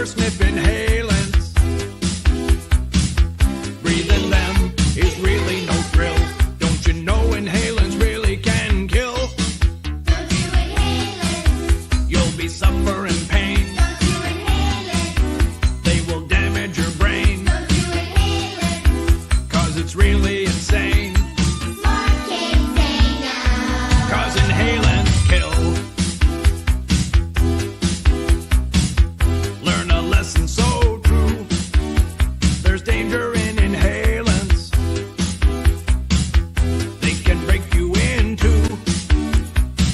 never sniff inhalants. Breathing them is really no thrill. Don't you know inhalants really can kill? Don't do inhalants. You'll be suffering pain. Don't do inhalants. They will damage your brain. Don't do inhalants. 'Cause it's really insane. Smart kids say no. 'Cause inhalants kill. Learn a lesson so true. There's danger in inhalants. They can break you in two.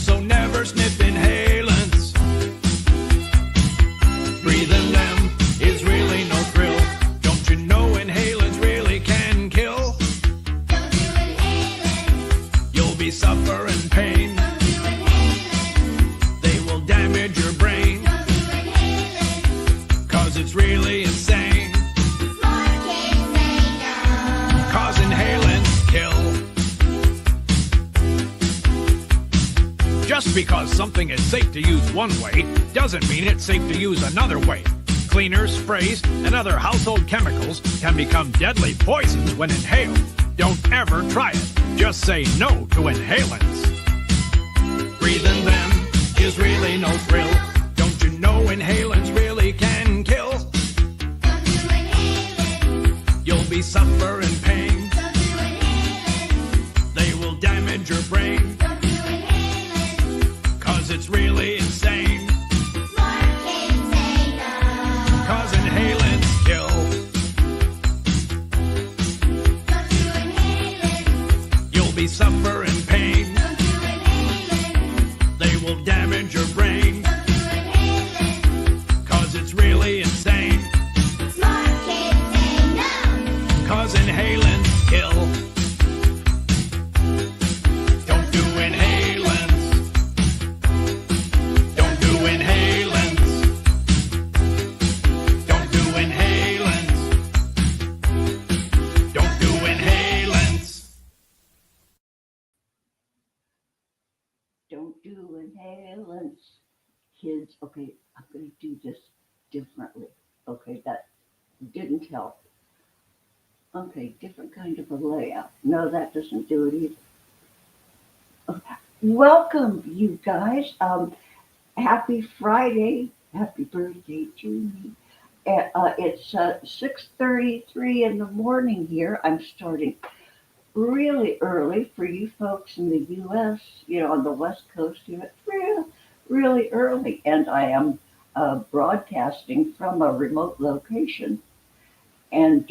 So never sniff inhalants. Breathing them is really no thrill. Don't you know inhalants really can kill? Don't do inhalants. You'll be suffering pain. Don't do inhalants. They will damage your brain. Don't do inhalants. 'Cause it's really insane. Smart kids say no. 'Cause inhalants kill. Just because something is safe to use one way doesn't mean it's safe to use another way. Cleaners, sprays, and other household chemicals can become deadly poisons when inhaled. Don't ever try it. Just say no to inhalants. Breathing them is really no thrill. Don't you know inhalants really can kill? Don't do inhalants. You'll be suffering pain. Don't do inhalants. They will damage your brain. Don't do inhalants. 'Cause it's really insane. Smart kids say no. 'Cause inhalants kill. Don't do inhalants. You'll be suffering pain. Don't do inhalants. They will damage your brain. Don't do inhalants. 'Cause it's really insane. Smart kids say no. 'Cause inhalants kill. Don't do inhalants. Don't do inhalants. Don't do inhalants. Don't do inhalants. Don't do inhalants. Kids, okay, I'm going to do this differently. Okay, that didn't help. Okay, different kind of a layout. No, that doesn't do it either. Okay. Welcome, you guys. Happy Friday. Happy birthday to me. It's 6:33 in the morning here. I'm starting really early for you folks in the U.S., on the West Coast here. It's really early. And I am broadcasting from a remote location. And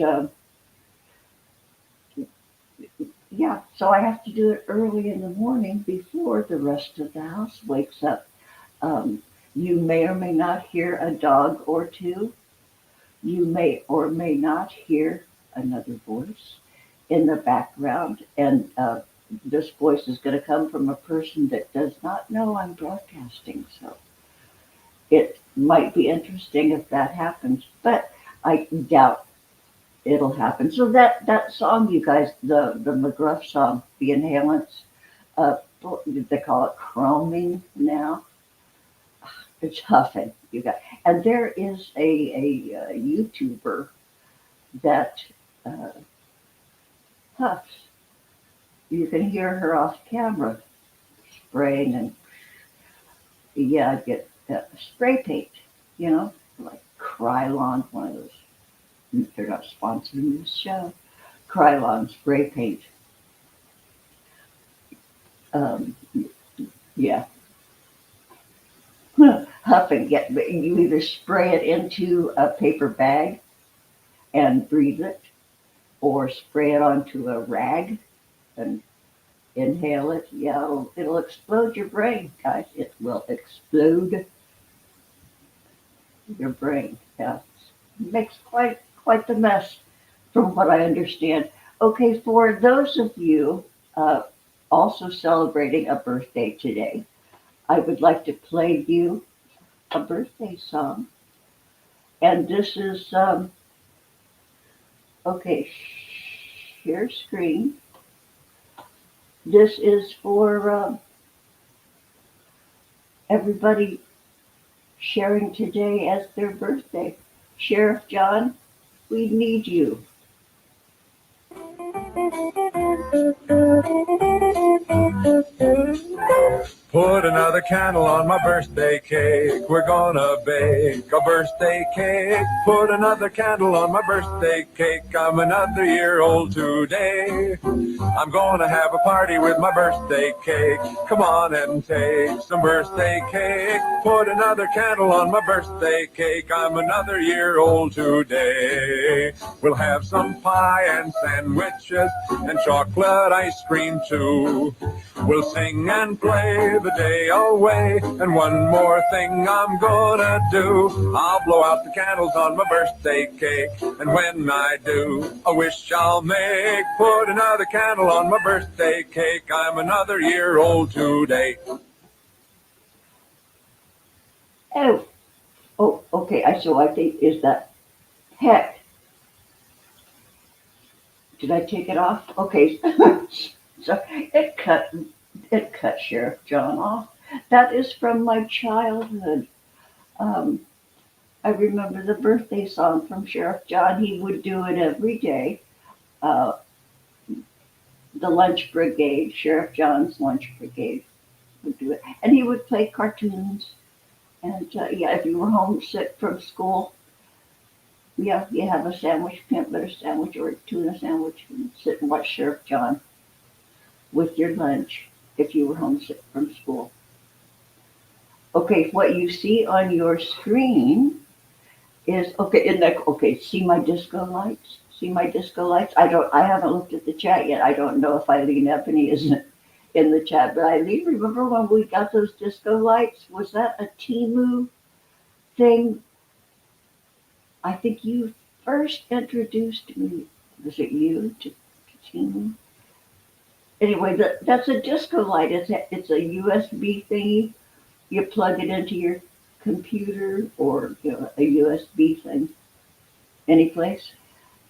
yeah, so I have to do it early in the morning before the rest of the house wakes up. You may or may not hear a dog or two. You may or may not hear another voice in the background. And this voice is going to come from a person that does not know I'm broadcasting. So it might be interesting if that happens, but I doubt it'll happen. So that song, you guys, the McGruff song, the Inhalants, they call it chroming now. It's huffing, you guys. And there is a YouTuber that huffs. You can hear her off camera spraying and get spray paint, like Krylon, one of those. They're not sponsoring this show. Krylon spray paint. Yeah. Huffing. Yeah, you either spray it into a paper bag and breathe it, or spray it onto a rag and inhale it. Yeah, it'll explode your brain, guys. It will explode your brain. Yeah, it makes quite the mess, from what I understand. Okay, for those of you also celebrating a birthday today, I would like to play you a birthday song. And this is, okay, share screen. This is for everybody sharing today as their birthday. Sheriff John, we need you. Put another candle on my birthday cake. We're gonna bake a birthday cake. Put another candle on my birthday cake. I'm another year old today. I'm gonna have a party with my birthday cake. Come on and take some birthday cake. Put another candle on my birthday cake. I'm another year old today. We'll have some pie and sandwiches and chocolate ice cream too. We'll sing and play the day away. And one more thing I'm gonna do. I'll blow out the candles on my birthday cake. And when I do, a wish I'll make. Put another candle on my birthday cake. I'm another year old today. Oh, okay. So I think is that heck. Did I take it off? Okay. So it cut Sheriff John off. That is from my childhood. Um, I remember the birthday song from Sheriff John. He would do it every day. Uh, the Lunch Brigade, Sheriff John's Lunch Brigade would do it. And he would play cartoons. And yeah, if you were homesick from school, yeah, you have a sandwich, peanut butter sandwich or a tuna sandwich, and sit and watch Sheriff John with your lunch if you were homesick from school. Okay, what you see on your screen is okay, see my disco lights? See my disco lights? I haven't looked at the chat yet. I don't know if Eileen Ebony is in the chat, but Eileen, remember when we got those disco lights? Was that a Temu thing? I think you first introduced me. Was it you to Temu? Anyway, that's a disco light. It's a USB thingy. You plug it into your computer or a USB thing, any place,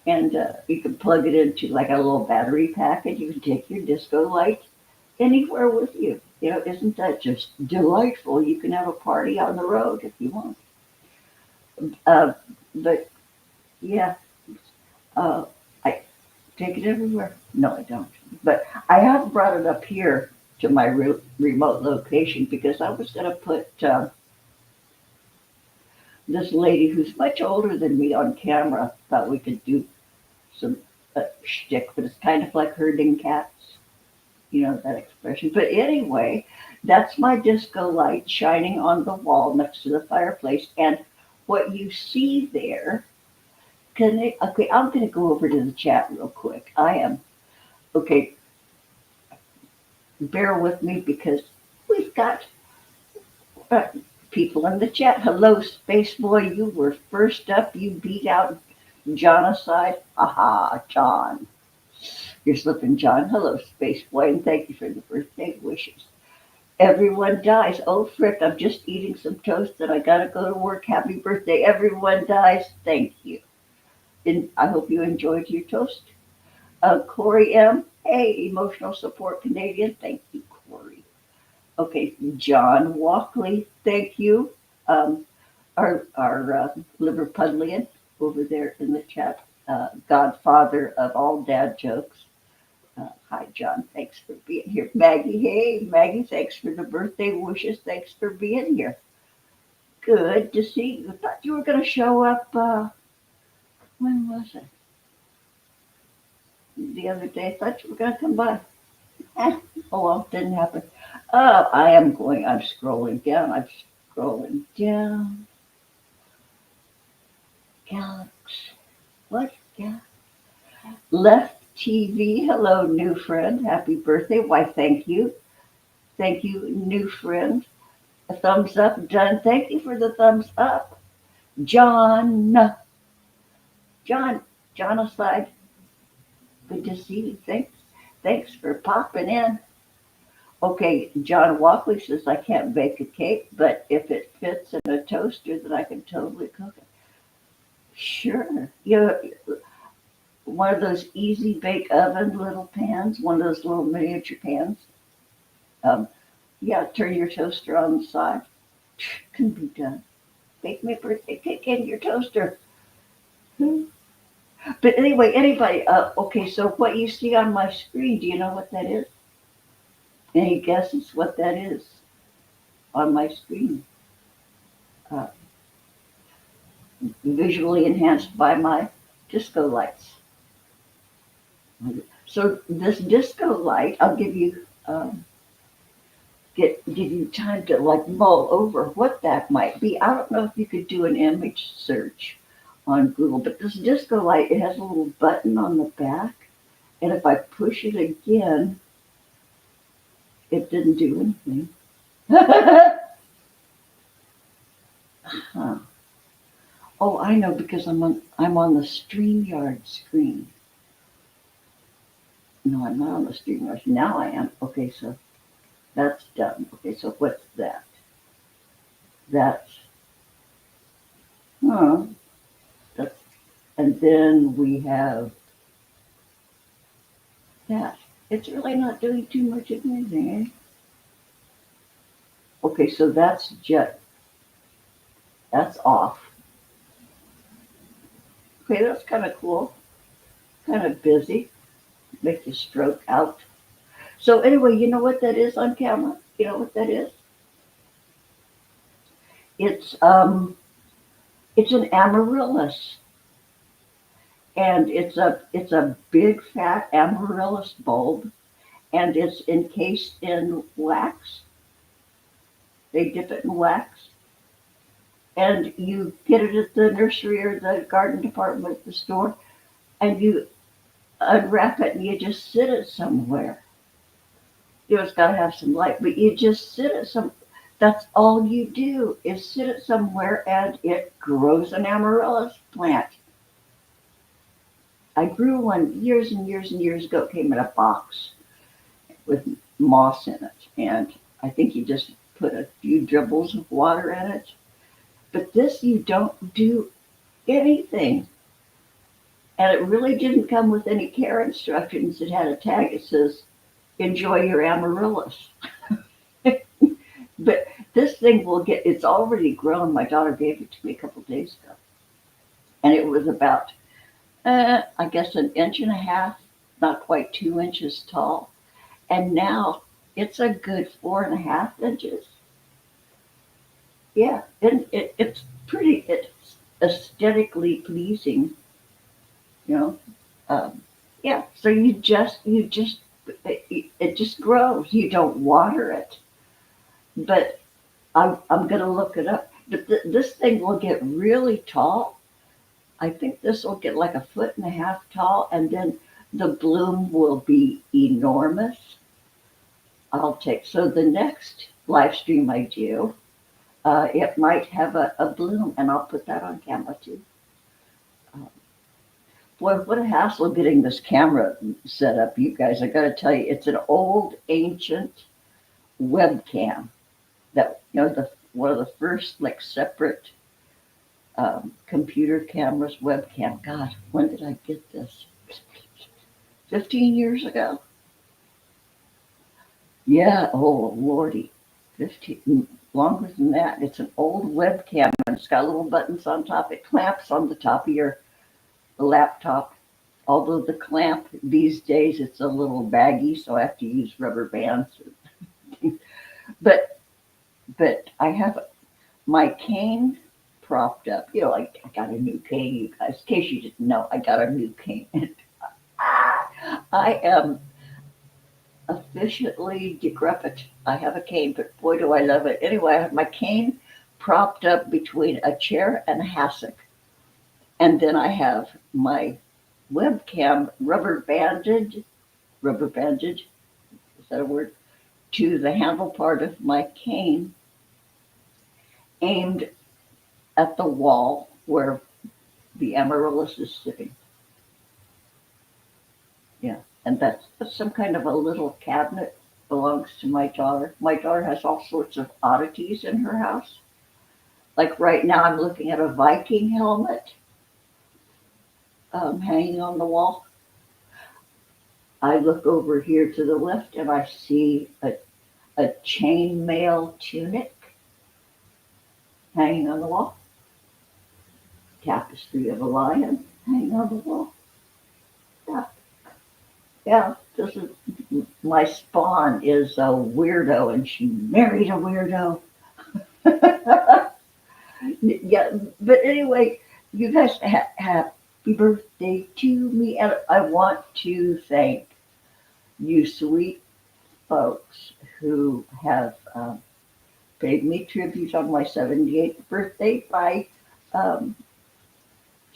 and you can plug it into like a little battery pack, and you can take your disco light anywhere with you. Isn't that just delightful? You can have a party on the road if you want. But yeah, I take it everywhere. No, I don't. But I have brought it up here to my remote location because I was going to put this lady who's much older than me on camera. Thought we could do some shtick, but it's kind of like herding cats. That expression. But anyway, that's my disco light shining on the wall next to the fireplace. And what you see there, okay, I'm going to go over to the chat real quick. Okay, bear with me because we've got people in the chat. Hello, Space Boy. You were first up. You beat out Genocide. Aha, John. You're slipping, John. Hello, Space Boy, and thank you for the birthday wishes. Everyone dies. Oh, frick, I'm just eating some toast and I gotta go to work. Happy birthday. Everyone dies. Thank you. And I hope you enjoyed your toast. Corey M. Hey, emotional support Canadian. Thank you, Corey. Okay, John Walkley. Thank you. Our Liverpudlian over there in the chat. Godfather of all dad jokes. Hi, John. Thanks for being here. Maggie, hey, Maggie, thanks for the birthday wishes. Thanks for being here. Good to see you. I thought you were going to show up, when was it? The other day. I thought you were going to come by. Oh, well, didn't happen. I'm scrolling down. I'm scrolling down. Galaxy. What? Yeah. Left TV. Hello, new friend. Happy birthday. Why, thank you. Thank you, new friend. A thumbs up. Done. Thank you for the thumbs up. John. Genocide. Good to see you. Thanks for popping in. Okay, John Walkley says I can't bake a cake, but if it fits in a toaster, then I can totally cook it. Sure. One of those easy bake oven little pans, one of those little miniature pans. Turn your toaster on the side. Can be done. Bake me a birthday cake in your toaster. But anyway, anybody, okay, so what you see on my screen, do you know what that is? Any guesses what that is on my screen? Uh, Visually enhanced by my disco lights. So this disco light, I'll give you give you time to like mull over what that might be. I don't know if you could do an image search on Google, but this disco light, it has a little button on the back, and if I push it again, it didn't do anything. Huh. Oh, I know because I'm on the StreamYard screen. No, I'm not on the StreamYard. Now I am. Okay, so that's done. Okay, so what's that? That's huh. That's and then we have that. It's really not doing too much of anything, eh? Okay, so that's jet. That's off. Okay, that's kind of cool. Kind of busy. Make you stroke out. So anyway, you know what that is on camera? You know what that is? It's um it's an amaryllis. And it's a big fat amaryllis bulb and it's encased in wax. They dip it in wax. And you get it at the nursery or the garden department at the store and you unwrap it and you just sit it somewhere. You know, it's got to have some light, but you just sit it some. That's all you do is sit it somewhere, and it grows an amaryllis plant. I grew one years and years and years ago. It came in a box with moss in it, and I think you just put a few dribbles of water in it. But this, you don't do anything. And it really didn't come with any care instructions. It had a tag that says, enjoy your amaryllis. But this thing will get, it's already grown. My daughter gave it to me a couple days ago. And it was about, I guess, an inch and a half, not quite 2 inches tall. And now it's a good 4.5 inches. Yeah, and it's pretty, it's aesthetically pleasing, you know. Yeah, so it just grows. You don't water it, but I'm gonna look it up. But this thing will get really tall. I think this will get like 1.5 feet tall, and then the bloom will be enormous. So the next live stream I do, it might have a bloom, and I'll put that on camera too. Boy, what a hassle getting this camera set up, you guys. I got to tell you, it's an old, ancient webcam that, you know, one of the first like separate computer cameras, webcam. God, when did I get this? 15 years ago? Yeah, oh, Lordy. 15, longer than that. It's an old webcam and it's got little buttons on top. It clamps on the top of your laptop. Although the clamp these days, it's a little baggy, so I have to use rubber bands. But I have my cane propped up. You know, I got a new cane, you guys. In case you didn't know, I got a new cane. I am officially decrepit. I have a cane, but boy, do I love it. Anyway, I have my cane propped up between a chair and a hassock. And then I have my webcam rubber banded, is that a word? To the handle part of my cane, aimed at the wall where the amaryllis is sitting. Yeah, and that's some kind of a little cabinet, belongs to my daughter. My daughter has all sorts of oddities in her house. Like right now, I'm looking at a Viking helmet hanging on the wall. I look over here to the left and I see a chainmail tunic hanging on the wall. tapestry of a lion hanging on the wall. Yeah, yeah. This is my spawn is a weirdo, and she married a weirdo. Yeah, but anyway, you guys happy birthday to me, and I want to thank you, sweet folks, who have paid me tribute on my 78th birthday by um,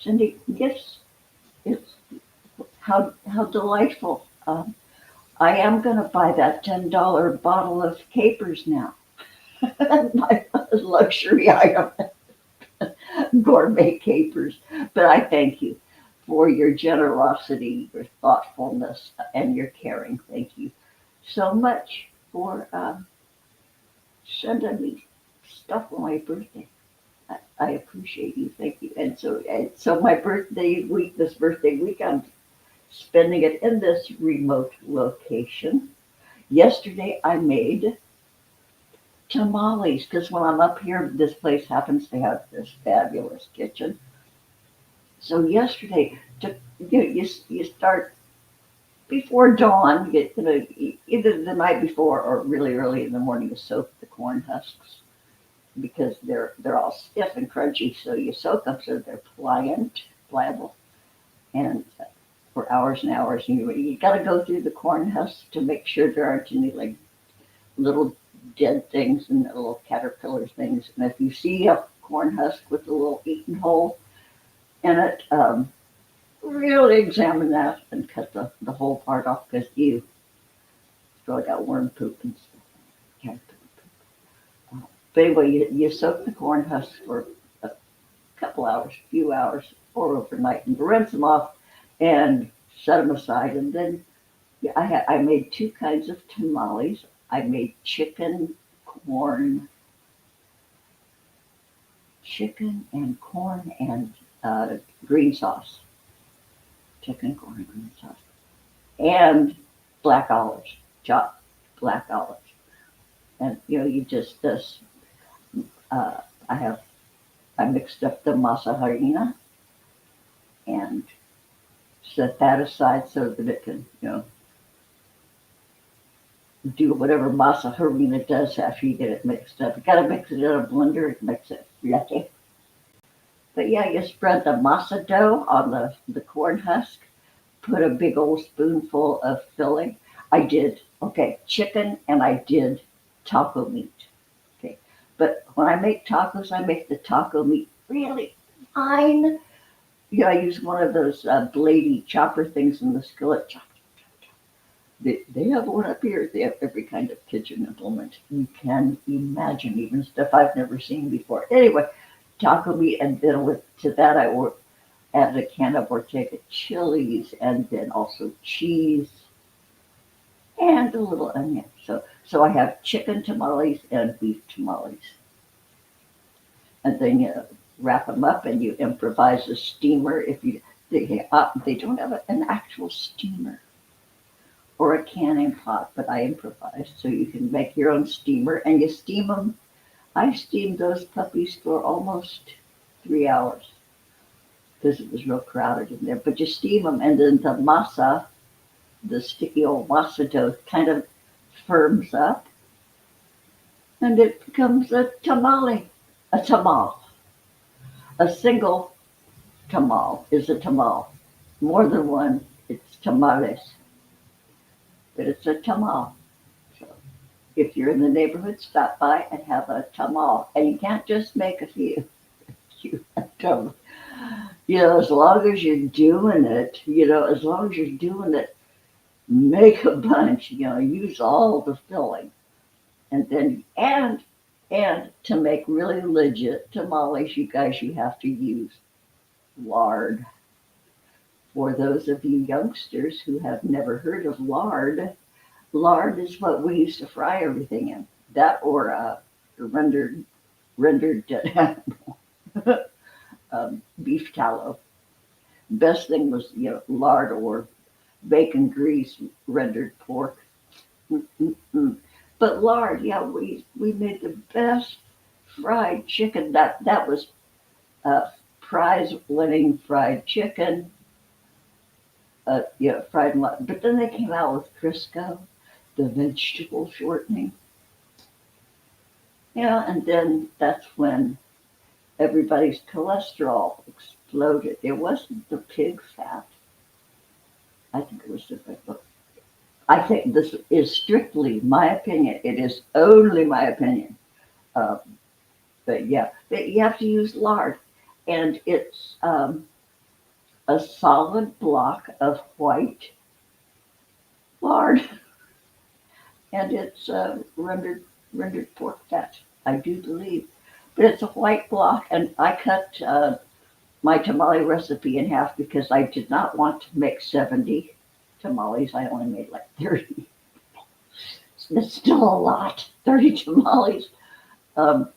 sending gifts. It's how delightful. I am going to buy that $10 bottle of capers now. My luxury item, gourmet capers. But I thank you for your generosity, your thoughtfulness, and your caring. Thank you so much for sending me stuff on my birthday. I appreciate you. Thank you. And so my birthday week, this birthday week, I'm spending it in this remote location. Yesterday I made tamales because when I'm up here, this place happens to have this fabulous kitchen. So yesterday, you start before dawn, either the night before or really early in the morning, you soak the corn husks because they're all stiff and crunchy. So you soak them so they're pliable, and for hours and hours. And you got to go through the corn husks to make sure there aren't any like little dead things and little caterpillar things. And if you see a corn husk with a little eaten hole in it, really examine that and cut the whole part off because you probably got worm poop and stuff. Caterpillar poop. But anyway, you soak the corn husks for a couple hours, few hours, or overnight, and rinse them off and set them aside. And then I made two kinds of tamales. I made chicken and corn and green sauce. Chicken, corn, and green sauce. And black olives, chopped black olives. And you just this. I mixed up the masa harina and set that aside so that it can, do whatever masa harina does after you get it mixed up. You gotta mix it in a blender, it makes it yucky. But yeah, you spread the masa dough on the corn husk, put a big old spoonful of filling. I did, chicken and I did taco meat. Okay. But when I make tacos, I make the taco meat really fine. I use one of those bladey chopper things in the skillet. Chop, chop, chop. They have one up here. They have every kind of kitchen implement you can imagine, even stuff I've never seen before. Anyway, taco meat, and then to that I added a can of Ortega chilies, and then also cheese and a little onion. So I have chicken tamales and beef tamales, and then you wrap them up and you improvise a steamer. If they don't have an actual steamer or a canning pot, but I improvise, so you can make your own steamer and you steam them. I steamed those puppies for almost 3 hours because it was real crowded in there. But you steam them, and then the masa, the sticky old masa dough, kind of firms up, and it becomes a tamale, a tamal. A single tamal is a tamal. More than one, it's tamales. But it's a tamal. So if you're in the neighborhood, stop by and have a tamal. And you can't just make a few. You have to, as long as you're doing it, make a bunch, use all the filling. And then, and to make really legit tamales, you have to use lard. For those of you youngsters who have never heard of lard is what we used to fry everything in. That or rendered beef tallow. Best thing was, lard or bacon grease, rendered pork. Mm-mm-mm. But lard, we made the best fried chicken. That was prize-winning fried chicken, but then they came out with Crisco, the vegetable shortening, and then that's when everybody's cholesterol exploded. It wasn't the pig fat. I think it was the pig. I think this is strictly my opinion. It is only my opinion. Uh, but yeah, but you have to use lard, and it's a solid block of white lard, and it's rendered pork fat, I do believe. But it's a white block, and I cut my tamale recipe in half because I did not want to make 70 tamales. I only made like 30. That's still a lot, 30 tamales. Um,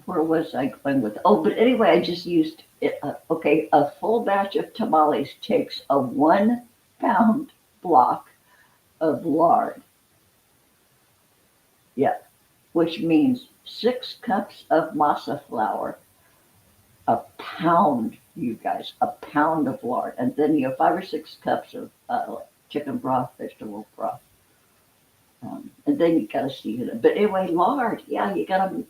where was I going with? Oh, but anyway, I just used it. Okay, a full batch of tamales takes a 1 pound block of lard. Yeah, which means 6 cups of masa flour, a pound, you guys, a pound of lard, and then 5 or 6 cups of chicken broth, vegetable broth. And then you gotta season it. But anyway, lard, yeah, you gotta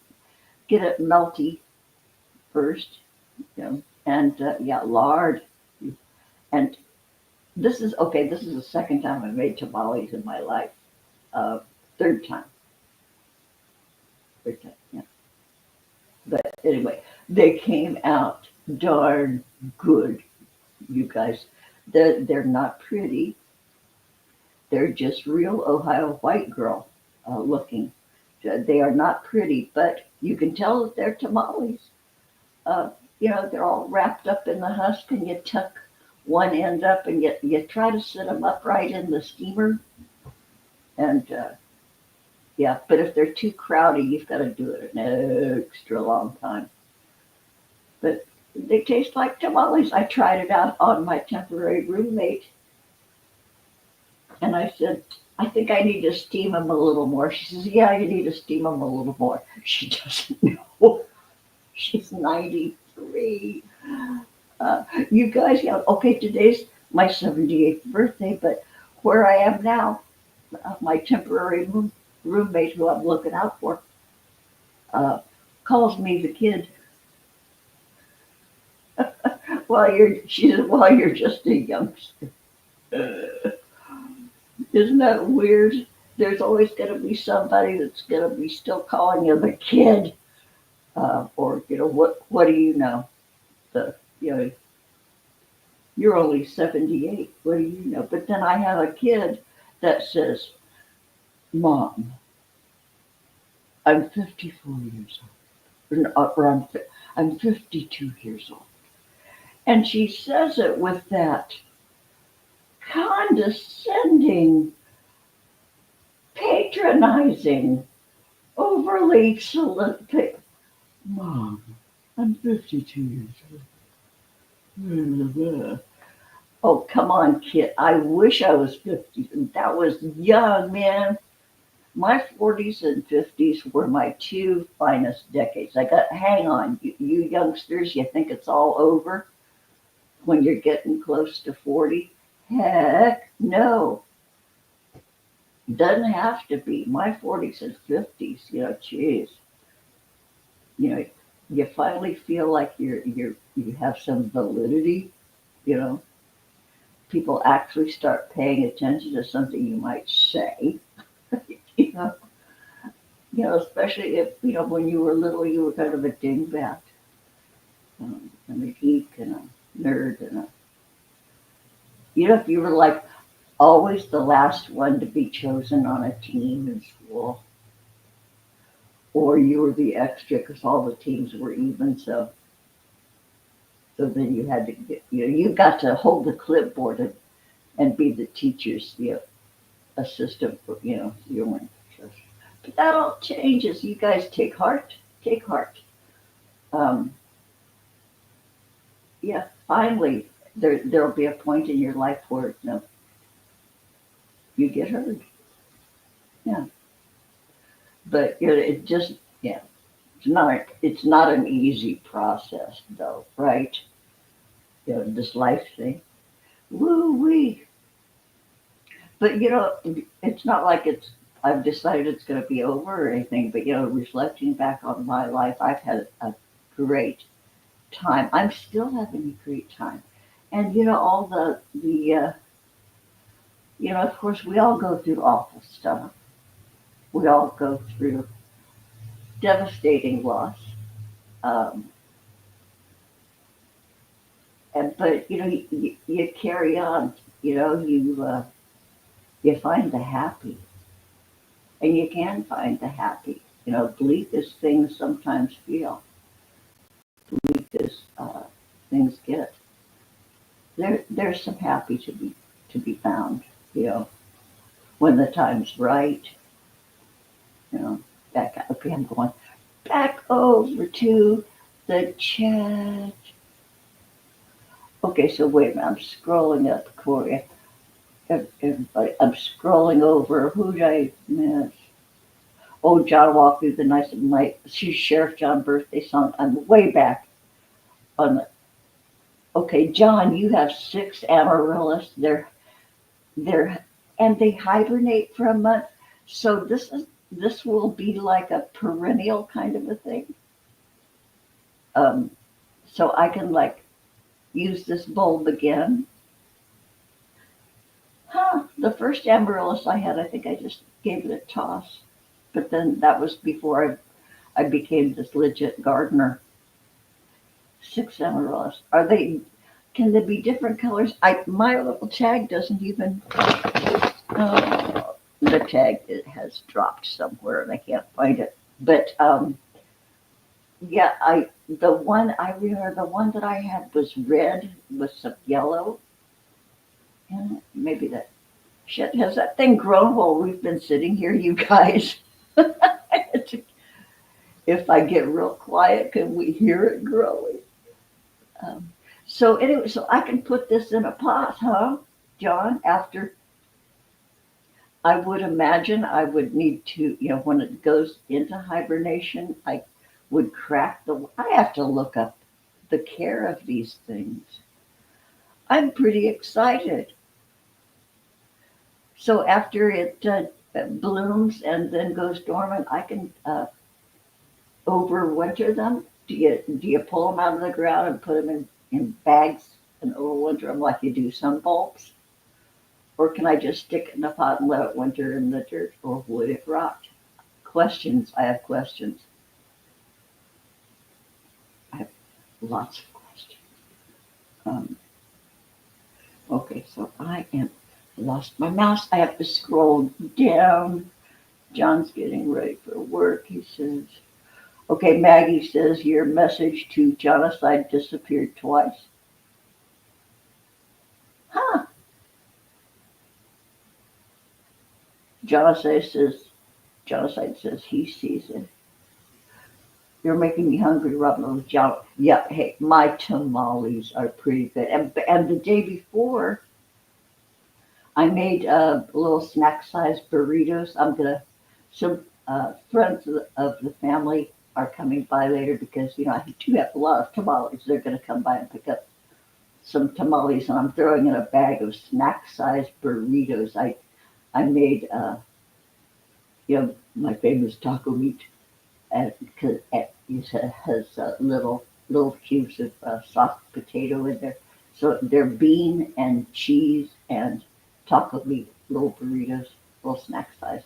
get it melty first, and lard. And this is okay. This is the second time I made tamales in my life. Third time. Yeah. But anyway, they came out darn good, you guys. They're not pretty. They're just real Ohio white girl looking. They are not pretty, but you can tell that they're tamales. They're all wrapped up in the husk, and you tuck one end up, and you try to sit them upright in the steamer. And but if they're too crowdy, you've got to do it an extra long time. But they taste like tamales. I tried it out on my temporary roommate, and I said, I think I need to steam them a little more. She says, yeah, you need to steam them a little more. She doesn't know. She's 93. You guys, okay, today's my 78th birthday, but where I am now, my temporary roommate who I'm looking out for calls me the kid. She says, well, you're just a youngster. Isn't that weird? There's always going to be somebody that's going to be still calling you the kid, or what do you know? You're only 78. What do you know? But then I have a kid that says, Mom, I'm 54 years old, or I'm 52 years old, and she says it with that condescending, patronizing, overly soliciting. Mom, I'm 52 years old. Oh, come on, kid. I wish I was 50. That was young, man. My 40s and 50s were my 2 finest decades. Hang on, you youngsters, you think it's all over when you're getting close to 40? Heck no. Doesn't have to be. My 40s and 50s, geez. You finally feel like you have some validity, People actually start paying attention to something you might say, especially if, when you were little, you were kind of a dingbat, and a geek and a nerd and if you were like always the last one to be chosen on a team in school, or you were the extra because all the teams were even, so then you had to get, you got to hold the clipboard and be the teacher's, assistant for, you weren't. But that all changes. You guys take heart. Finally, there'll be a point in your life where you get heard. Yeah. But it just It's not an easy process though, right? This life thing. Woo wee. But it's not like I've decided it's going to be over or anything. But reflecting back on my life, I've had a great time. I'm still having a great time, and all of course, we all go through awful stuff. We all go through devastating loss. Um, but you carry on. You find the happy, and you can find the happy. Bleak as things sometimes feel, bleak as things get. There's some happy to be found. You know, when the time's right. Back. Okay, I'm going back over to the chat. Okay, so wait a minute. I'm scrolling up, Corey. Everybody, I'm scrolling over. Who did I miss? Oh, John walked through the night of night. She's Sheriff John birthday song. I'm way back on the. Okay, John, you have 6 amaryllis. They're and they hibernate for a month. So this will be like a perennial kind of a thing. So I can use this bulb again. The first amaryllis I had, I think I just gave it a toss. But then that was before I became this legit gardener. 6 amaryllis. Can they be different colors? My little tag doesn't even, the tag, it has dropped somewhere and I can't find it. But yeah, the one that I had was red with some yellow. And maybe that shit, has that thing grown while we've been sitting here, you guys? If I get real quiet, can we hear it growing? So anyway, so I can put this in a pot, huh, John? After I would imagine I would need to, when it goes into hibernation, I would crack I have to look up the care of these things. I'm pretty excited. So after it blooms and then goes dormant, I can overwinter them. Do you pull them out of the ground and put them in bags and overwinter them like you do some bulbs? Or can I just stick it in a pot and let it winter in the dirt, or would it rot? Questions. I have questions. I have lots of questions. Okay, so I lost my mouse. I have to scroll down. John's getting ready for work, he says. Okay, Maggie says your message to Genocide disappeared twice. Huh. Genocide says he sees it. You're making me hungry, Robin. Yeah, hey, my tamales are pretty good. And the day before, I made little snack-sized burritos. Some friends of the family are coming by later because, I do have a lot of tamales. They're going to come by and pick up some tamales, and I'm throwing in a bag of snack-sized burritos. I made, my famous taco meat, because it has little cubes of soft potato in there. So they're bean and cheese and taco meat, little burritos, little snack size.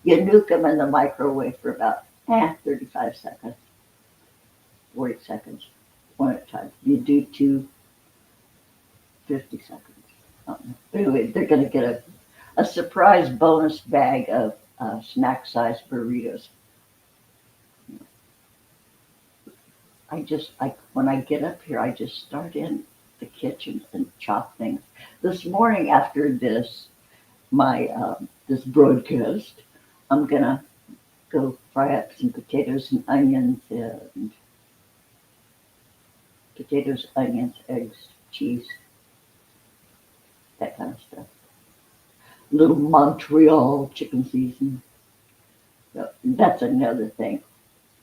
You nuke them in the microwave for about 35 seconds, 40 seconds, one at a time. You do 2, 50 seconds. Anyway, they're going to get a surprise bonus bag of snack-sized burritos. When I get up here, I just start in the kitchen and chop things. This morning after this broadcast, I'm gonna go fry up some potatoes and onions, eggs, cheese, that kind of stuff. Little Montreal chicken seasoning. So that's another thing.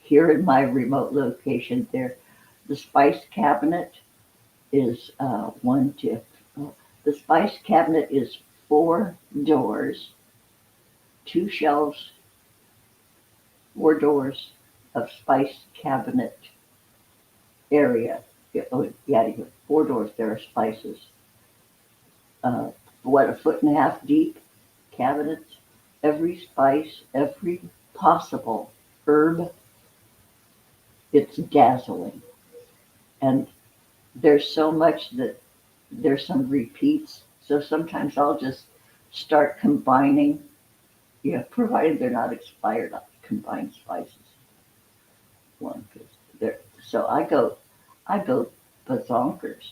here in my remote location there, the spice cabinet is the spice cabinet is 4 doors, 2 shelves, 4 doors of spice cabinet area. Yeah, oh, yeah, you have 4 doors. There are spices. A foot and a half deep cabinets. Every spice, every possible herb. It's dazzling. And there's so much that there's some repeats. So sometimes I'll just start combining, provided they're not expired, I'll combine spices. So I go bazonkers.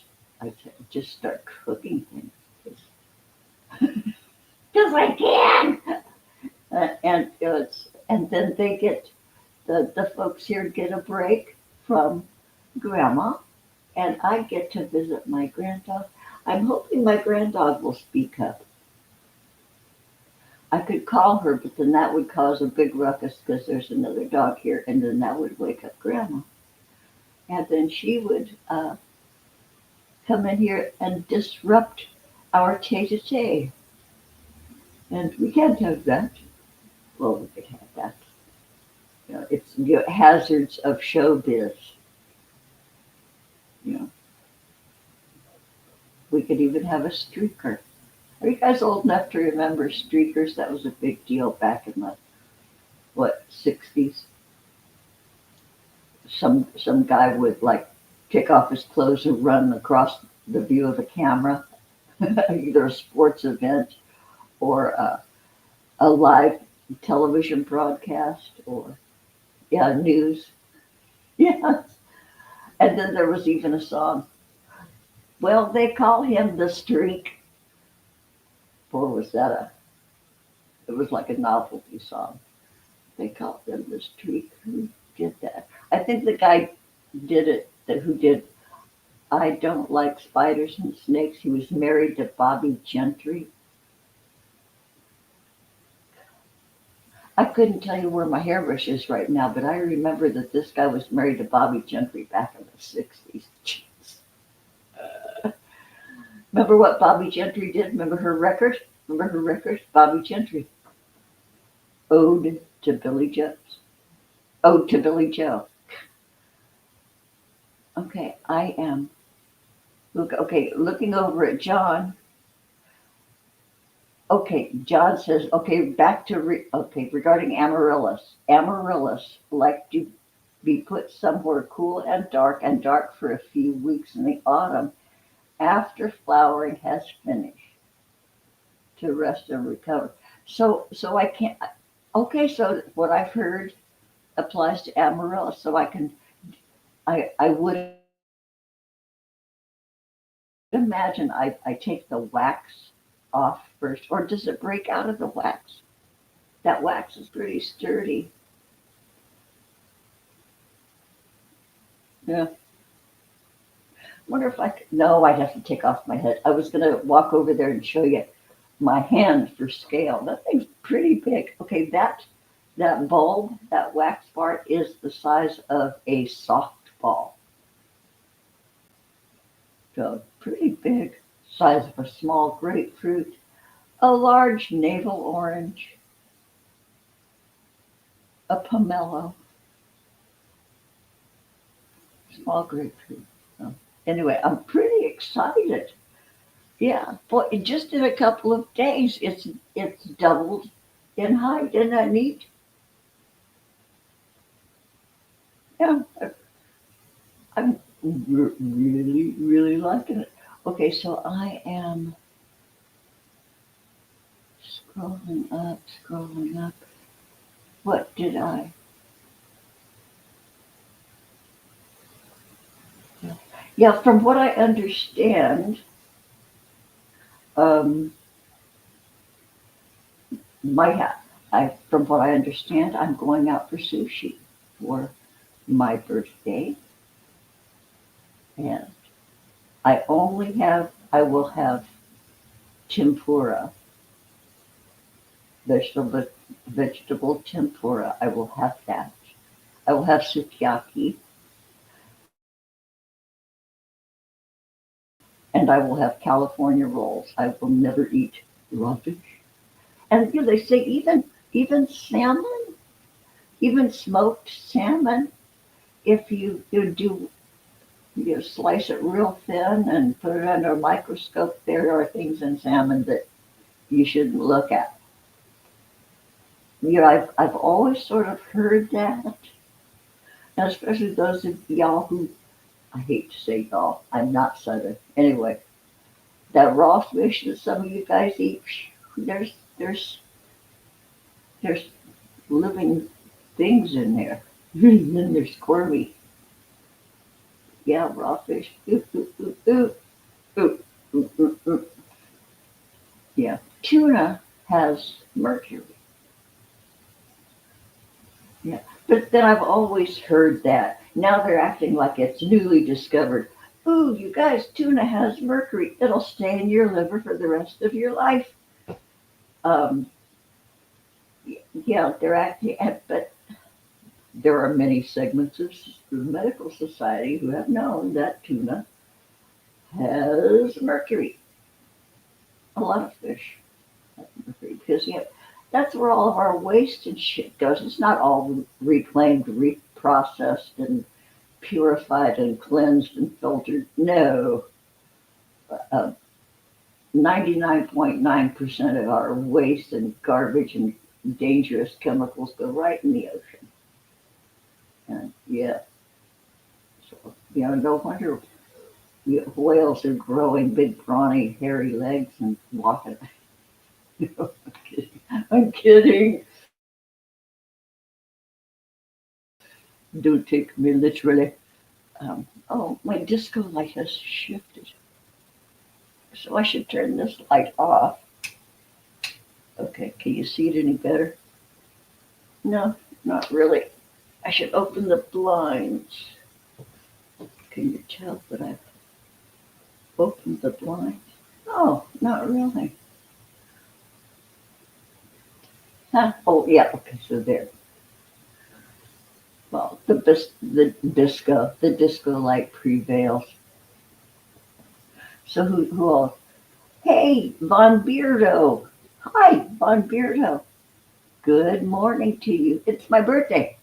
Just start cooking things because I can. And then they get the folks here get a break from grandma, and I get to visit my granddog. I'm hoping my granddog will speak up. I could call her, but then that would cause a big ruckus because there's another dog here, and then that would wake up grandma. And then she would come in here and disrupt our tete-a-tete. And we can't have that. Well, we could have that. It's hazards of showbiz. We could even have a streaker. Are you guys old enough to remember streakers? That was a big deal back in the 60s. Some guy would take off his clothes and run across the view of a camera, either a sports event or a live television broadcast or news. Yes. And then there was even a song. Well, they call him the Streak. Or was that it was like a novelty song. They called him the Streak. Who did that? I think the guy did it, who did I Don't Like Spiders and Snakes. He was married to Bobby Gentry. I couldn't tell you where my hairbrush is right now, but I remember that this guy was married to Bobby Gentry back in the 60s. Jeez. Remember what Bobby Gentry did? Remember her record? Bobby Gentry. Ode to Billy Joe. Ode to Billy Joe. Okay, I am. Looking over at John. Okay, John says, back to, regarding amaryllis. Amaryllis like to be put somewhere cool and dark for a few weeks in the autumn after flowering has finished to rest and recover. So I can't, so what I've heard applies to amaryllis. So I would imagine I take the wax off first, or does it break out of the wax? That wax is pretty sturdy. Yeah. Wonder if I could. No, I'd have to take off my head. I was going to walk over there and show you my hand for scale. That thing's pretty big. Okay, that bulb, that wax part is the size of a softball. So pretty big, size of a small grapefruit, a large navel orange, a pomelo, small grapefruit. So anyway, I'm pretty excited. Yeah, boy, just in a couple of days, it's doubled in height. Isn't that neat? Yeah, I'm really, really liking it. Okay, so I am scrolling up. What did I? Yeah, from what I understand, from what I understand, I'm going out for sushi for my birthday, and I will have tempura, vegetable tempura. I will have that. I will have sukiyaki, and I will have California rolls. I will never eat raw fish. And they say even salmon, even smoked salmon, if you do you slice it real thin and put it under a microscope, there are things in salmon that you shouldn't look at. I've always sort of heard that, and especially those of y'all who, I hate to say y'all, I'm not Southern. Anyway, that raw fish that some of you guys eat, there's there's living things in there. And then there's squirmy. Yeah, raw fish. Ooh, ooh, ooh, ooh, ooh, ooh, ooh, ooh. Yeah. Tuna has mercury. Yeah. But then I've always heard that. Now they're acting like it's newly discovered. Ooh, you guys, tuna has mercury. It'll stay in your liver for the rest of your life. Um, yeah, they're acting, but there are many segments of the medical society who have known that tuna has mercury. A lot of fish have mercury because that's where all of our waste and shit goes. It's not all reclaimed, reprocessed, and purified and cleansed and filtered. No, uh, 99.9% of our waste and garbage and dangerous chemicals go right in the ocean. And yeah, so no wonder whales are growing big, brawny, hairy legs and walking. I'm kidding. I'm kidding. Don't take me literally. Oh, my disco light has shifted. So I should turn this light off. Okay, can you see it any better? No, not really. I should open the blinds. Can you tell that I've opened the blinds? Oh, not really. Huh? Oh, yeah, okay, so there. Well, the disco light prevails. So who else? Hey, Von Beardo. Hi, Von Beardo. Good morning to you. It's my birthday.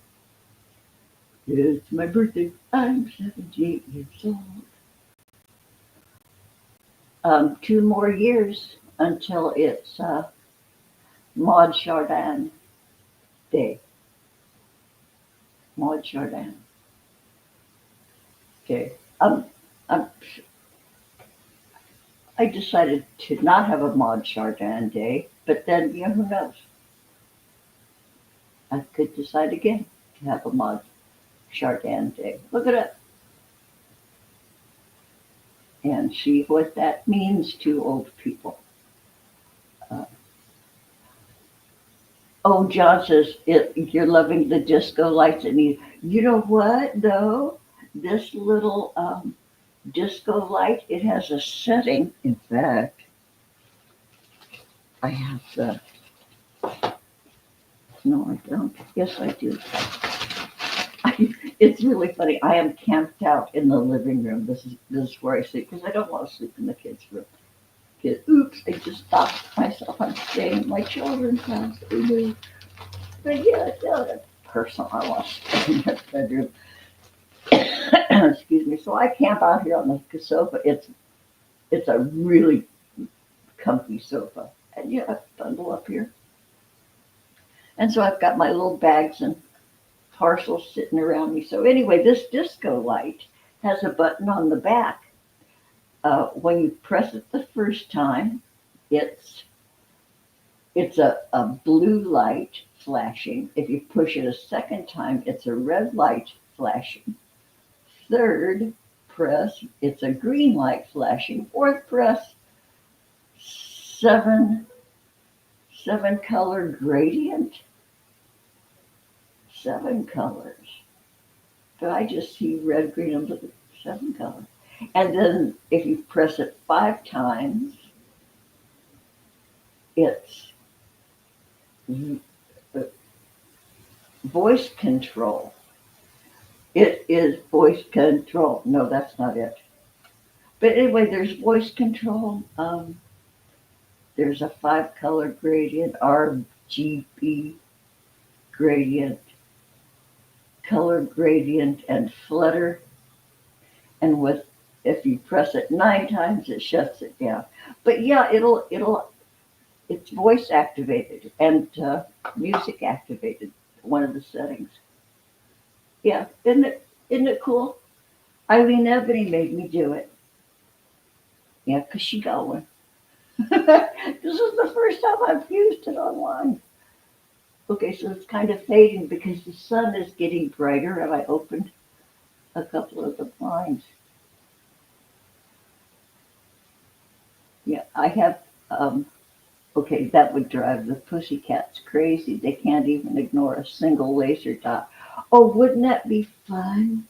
It's my birthday. I'm 78 years old. 2 more years until it's Maud Chardin Day. Maud Chardin. Okay. Um, I decided to not have a Maud Chardin Day, but then, who knows? I could decide again to have a Maud Chardin Day. Look at it. And see what that means to old people. Uh, oh, John says you're loving the disco lights, and you know what though? This little disco light, it has a setting. In fact, I have the. No, I don't. Yes, I do. It's really funny. I am camped out in the living room. This is where I sleep because I don't want to sleep in the kids' room. Oops! I just stopped myself. I'm staying at my children's house. But yeah, that's personal. I want to stay in that bedroom. Excuse me. So I camp out here on the sofa. It's a really comfy sofa, and I bundle up here. And so I've got my little bags and parcels sitting around me. So anyway, this disco light has a button on the back. When you press it the first time, it's a blue light flashing. If you push it a second time, it's a red light flashing. Third press, it's a green light flashing. Fourth press, seven color gradient. 7 colors. But I just see red, green, and blue. 7 colors. And then if you press it 5 times, it's voice control. It is voice control. No, that's not it. But anyway, there's voice control. There's a 5 color gradient, RGB gradient, color gradient, and flutter. And with if you press it 9 times, it shuts it down. But yeah, it's voice activated and music activated. One of the settings. Yeah, isn't it cool? Eileen Ebony made me do it. Yeah, 'cause she got one. This is the first time I've used it online. Okay, so it's kind of fading because the sun is getting brighter, and I opened a couple of the blinds. Yeah, I have. Okay, that would drive the pussycats crazy. They can't even ignore a single laser dot. Oh, wouldn't that be fun?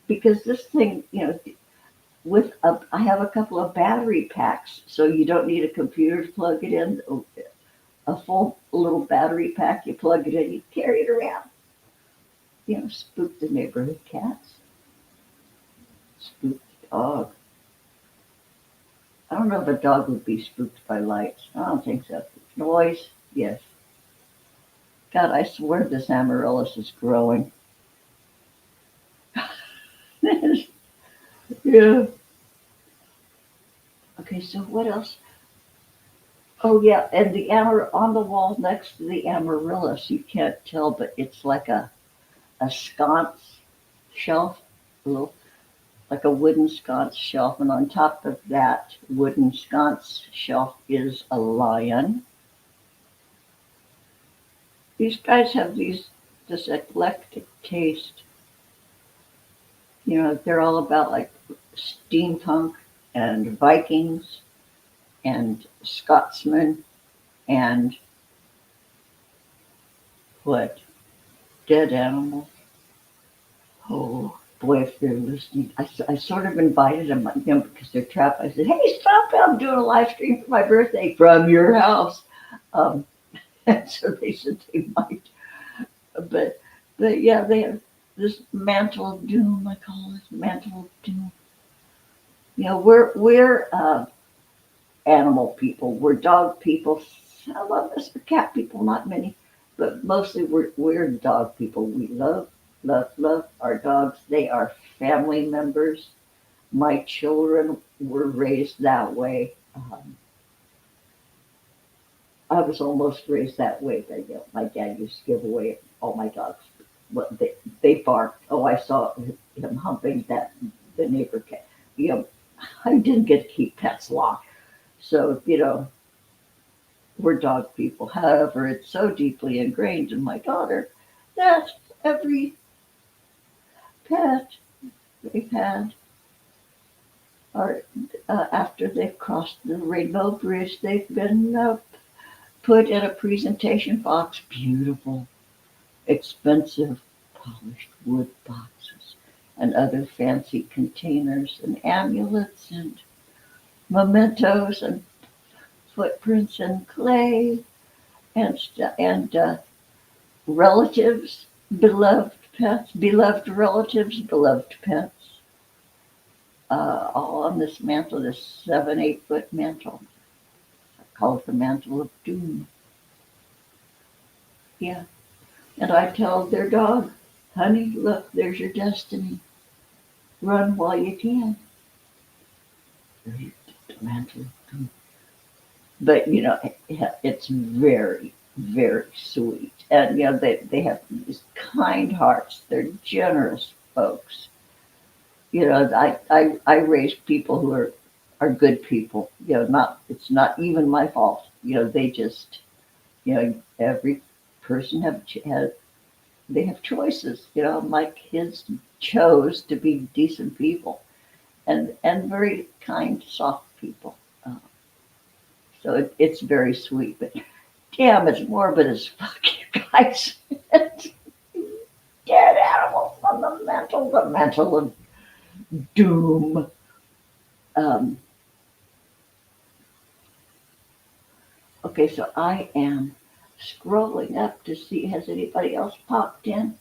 Because this thing, I have a couple of battery packs, so you don't need a computer to plug it in. A full little battery pack, you plug it in, you carry it around. Spook the neighborhood cats, spook the dog. I don't know if a dog would be spooked by lights. I don't think so. Noise, yes. God, I swear this amaryllis is growing. Yeah. Okay, so what else? Oh yeah, and the on the wall next to the amaryllis, you can't tell, but it's like a sconce shelf, a little like a wooden sconce shelf, and on top of that wooden sconce shelf is a lion. These guys have this eclectic taste. They're all about like steampunk and Vikings and Scotsmen and what? Dead animals. Oh boy, if they're listening, I sort of invited them, because they're trapped. I said, "Hey, stop! I'm doing a live stream for my birthday from your house." Um, and so they said they might, but yeah, they have this mantle of doom. I call it mantle of doom. We're animal people. We're dog people. Some of us are cat people, not many, but mostly we're dog people. We love our dogs. They are family members. My children were raised that way. I was almost raised that way. But, my dad used to give away all my dogs. What they barked. Oh, I saw him humping the neighbor cat. I didn't get to keep pets long, so we're dog people. However, it's so deeply ingrained in my daughter that every pet they've had, or after they've crossed the Rainbow Bridge, they've been put in a presentation box. Beautiful, expensive, polished wood boxes and other fancy containers and amulets and mementos and footprints and clay and relatives, beloved pets, beloved relatives, beloved pets, all on this mantle, this 7-8 foot mantle. I call it the mantle of doom. Yeah. And I tell their dog, "Honey, look, there's your destiny. Run while you can." The mantle of doom. But it's very, very sweet, and they have these kind hearts. They're generous folks. I raise people who are good people. Not it's not even my fault. They just every person they have choices. My kids chose to be decent people and very kind, soft people. So it's very sweet, but damn, it's morbid as fuck, you guys. Dead animals on the mantle of doom. Um, okay, so I am scrolling up to see has anybody else popped in.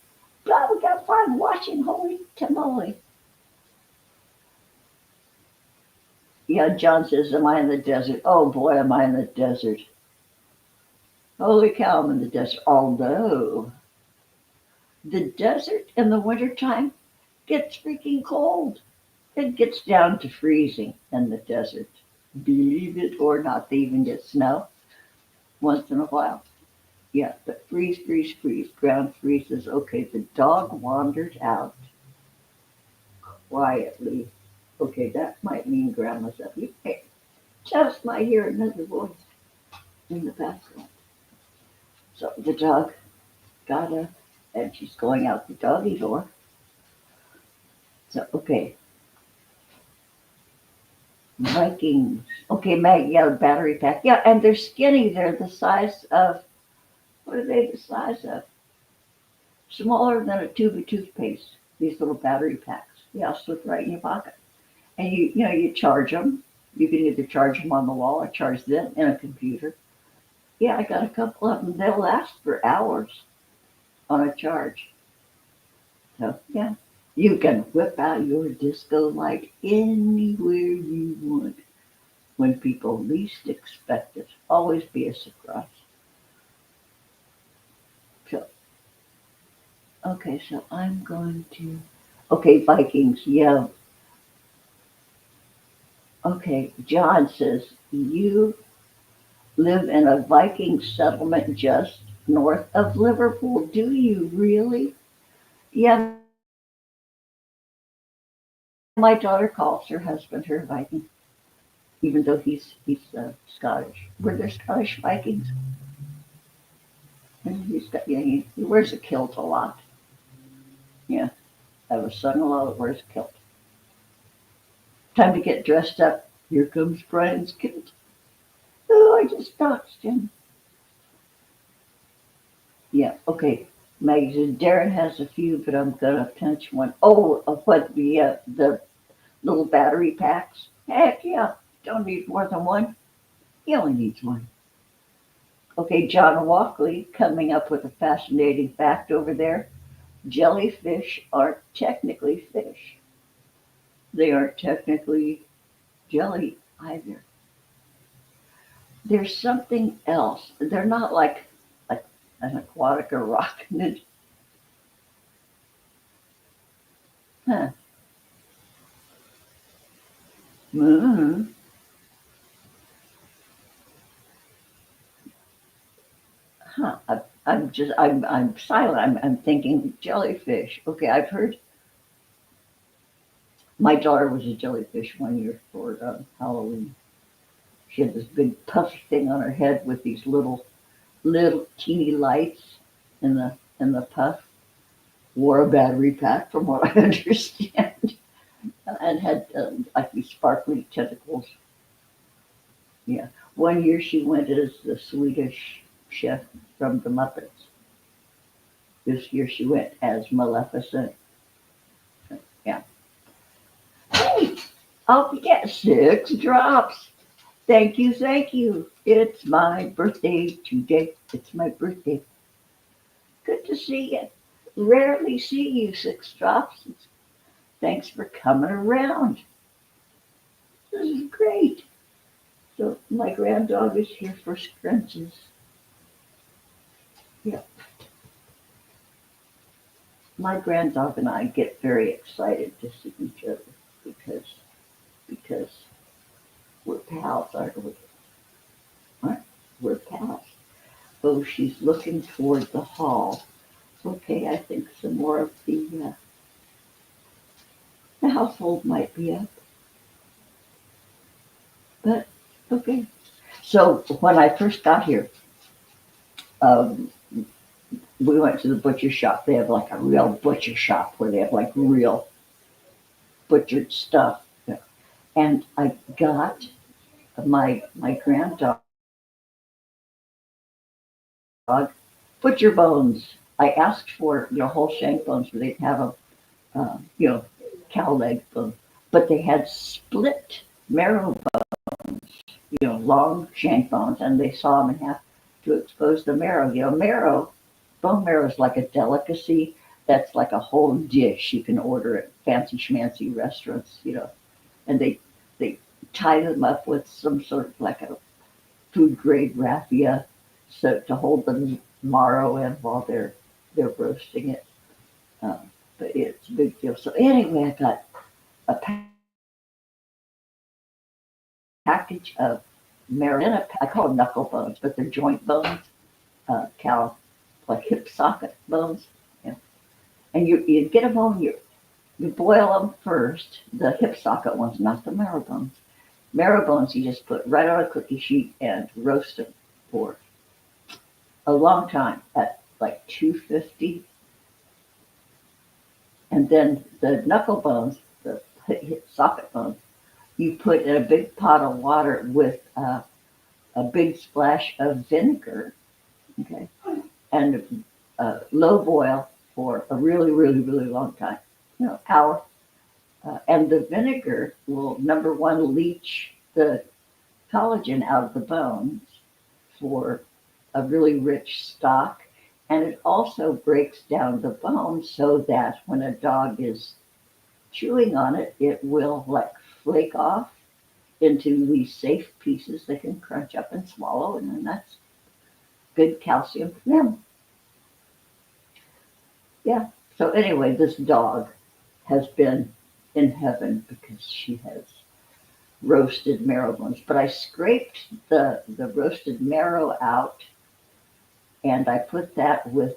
God, we got fun watching. Holy tamale. Yeah, John says, am I in the desert? Oh boy, am I in the desert. Holy cow, I'm in the desert. Although the desert in the wintertime gets freaking cold. It gets down to freezing in the desert. Believe it or not, they even get snow once in a while. Yeah, but freeze, freeze, freeze. Ground freezes. Okay, the dog wandered out quietly. Okay, that might mean Grandma's up. Hey, just might hear another voice in the background. So the dog got up and she's going out the doggy door. So, okay, Vikings. Okay, Mag, yeah, the battery pack. Yeah, and they're skinny. They're the size of, what are they the size of? Smaller than a tube of toothpaste, these little battery packs. Yeah, slip right in your pocket. And you charge them. You can either charge them on the wall or charge them in a computer. Yeah, I got a couple of them. They'll last for hours on a charge. So, yeah, you can whip out your disco light anywhere you want when people least expect it. Always be a surprise. So, okay, so I'm going to, okay, Vikings, yeah. Okay, John says, you live in a Viking settlement just north of Liverpool. Do you really? Yeah, my daughter calls her husband her Viking, even though he's Scottish. Were there Scottish Vikings? And he wears a kilt a lot. Yeah, I have a son-in-law that wears a kilt. Time to get dressed up. Here comes Brian's kilt. Oh, I just touched him. Yeah, okay. Maggie says, Darren has a few, but I'm gonna pinch one. Oh, what the little battery packs? Heck yeah, don't need more than one. He only needs one. Okay, John Walkley coming up with a fascinating fact over there. Jellyfish aren't technically fish. They aren't technically jelly either. There's something else. They're not like an aquatic arachnid. Huh. Mm. Huh. I'm silent. I'm thinking jellyfish. Okay, I've heard. My daughter was a jellyfish one year for Halloween. She had this big puffy thing on her head with these little teeny lights in the puff. Wore a battery pack, from what I understand, and had like these sparkly tentacles. Yeah. One year she went as the Swedish chef from the Muppets. This year she went as Maleficent. Yeah. Hey, I'll get 6 drops. Thank you, thank you. It's my birthday today. It's my birthday. Good to see you. Rarely see you, 6 drops. Thanks for coming around. This is great. So my granddog is here for scrunches. Yeah. My granddog and I get very excited to see each other because we're pals, aren't we? What? We're pals. Oh, she's looking toward the hall. Okay, I think some more of the household might be up. But, okay. So when I first got here, we went to the butcher shop. They have like a real butcher shop where they have like real butchered stuff. And I got my granddog butcher bones. I asked for whole shank bones, but they'd have a cow leg bone, but they had split marrow bones, long shank bones, and they saw them in half to expose the marrow. Bone marrow is like a delicacy that's like a whole dish you can order at fancy schmancy restaurants, and they tie them up with some sort of like a food grade raffia, so to hold the marrow in while they're roasting it. But it's a big deal. So anyway, I got a package of marrow. I call them knuckle bones, but they're joint bones, cow, like hip socket bones. Yeah. And you get them home, you boil them first, the hip socket ones, not the marrow bones. Marrow bones you just put right on a cookie sheet and roast them for a long time at like 250. And then the knuckle bones, the hip socket bones, you put in a big pot of water with a big splash of vinegar, okay, and low boil for a really, really, really long time, hour. And the vinegar will, number one, leach the collagen out of the bones for a really rich stock. And it also breaks down the bones so that when a dog is chewing on it, it will like flake off into these safe pieces they can crunch up and swallow. And then that's good calcium for them. Yeah. So anyway, this dog has been in heaven because she has roasted marrow bones. But I scraped the roasted marrow out, and I put that with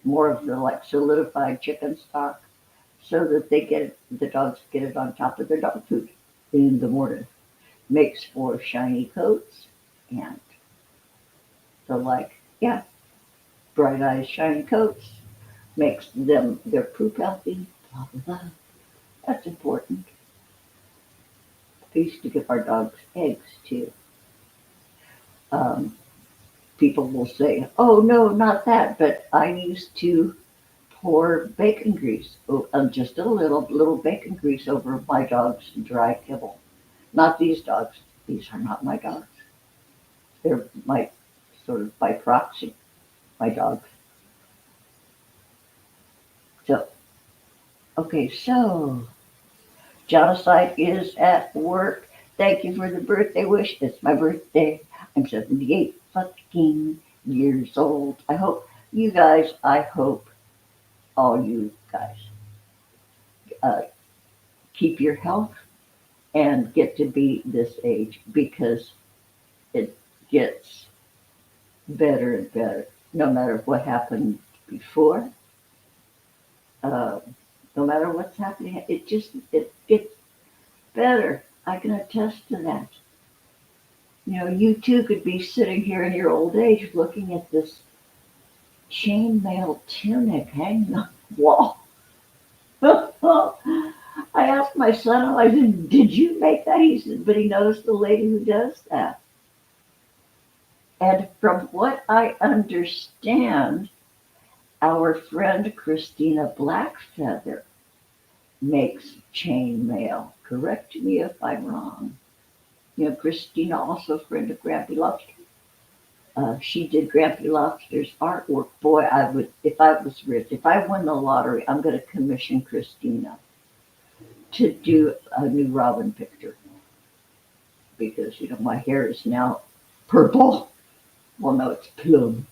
more of the like solidified chicken stock, so that the dogs get it on top of their dog food in the morning. Makes for shiny coats and bright eyes, shiny coats. Makes them their poop healthy. Blah blah blah. That's important. We used to give our dogs eggs too. People will say, "Oh no, not that," but I used to pour bacon grease, just a little bacon grease over my dog's dry kibble. Not these dogs. These are not my dogs. They're my sort of by proxy, my dogs. So, okay, so Genocide is at work. Thank you for the birthday wish. It's my birthday. I'm 78 fucking years old. I hope all you guys keep your health and get to be this age, because it gets better and better no matter what happened before. No matter what's happening, it gets better. I can attest to that. You too could be sitting here in your old age looking at this chainmail tunic hanging on the wall. I asked my son, I said, "Did you make that?" He said, "But he knows the lady who does that." And from what I understand, our friend Christina Blackfeather makes chainmail. Correct me if I'm wrong. Christina, also a friend of Grampy Lobster. She did Grampy Lobster's artwork. Boy, if I was rich, if I won the lottery, I'm going to commission Christina to do a new Robin picture. Because, my hair is now purple. Well, no, it's plum.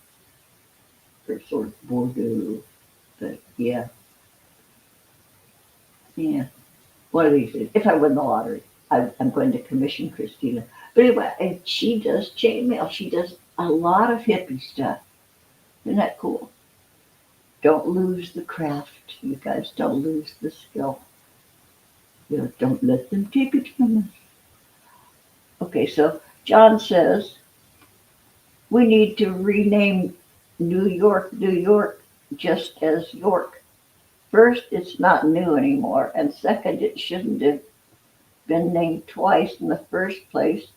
Or sort of Bordeaux. But, yeah. Yeah. One of these days, if I win the lottery, I'm going to commission Christina. But anyway, and she does chainmail. She does a lot of hippie stuff. Isn't that cool? Don't lose the craft, you guys. Don't lose the skill. Don't let them take it from us. Okay, so John says we need to rename New York, New York, just as York. First, it's not new anymore, and second, it shouldn't have been named twice in the first place.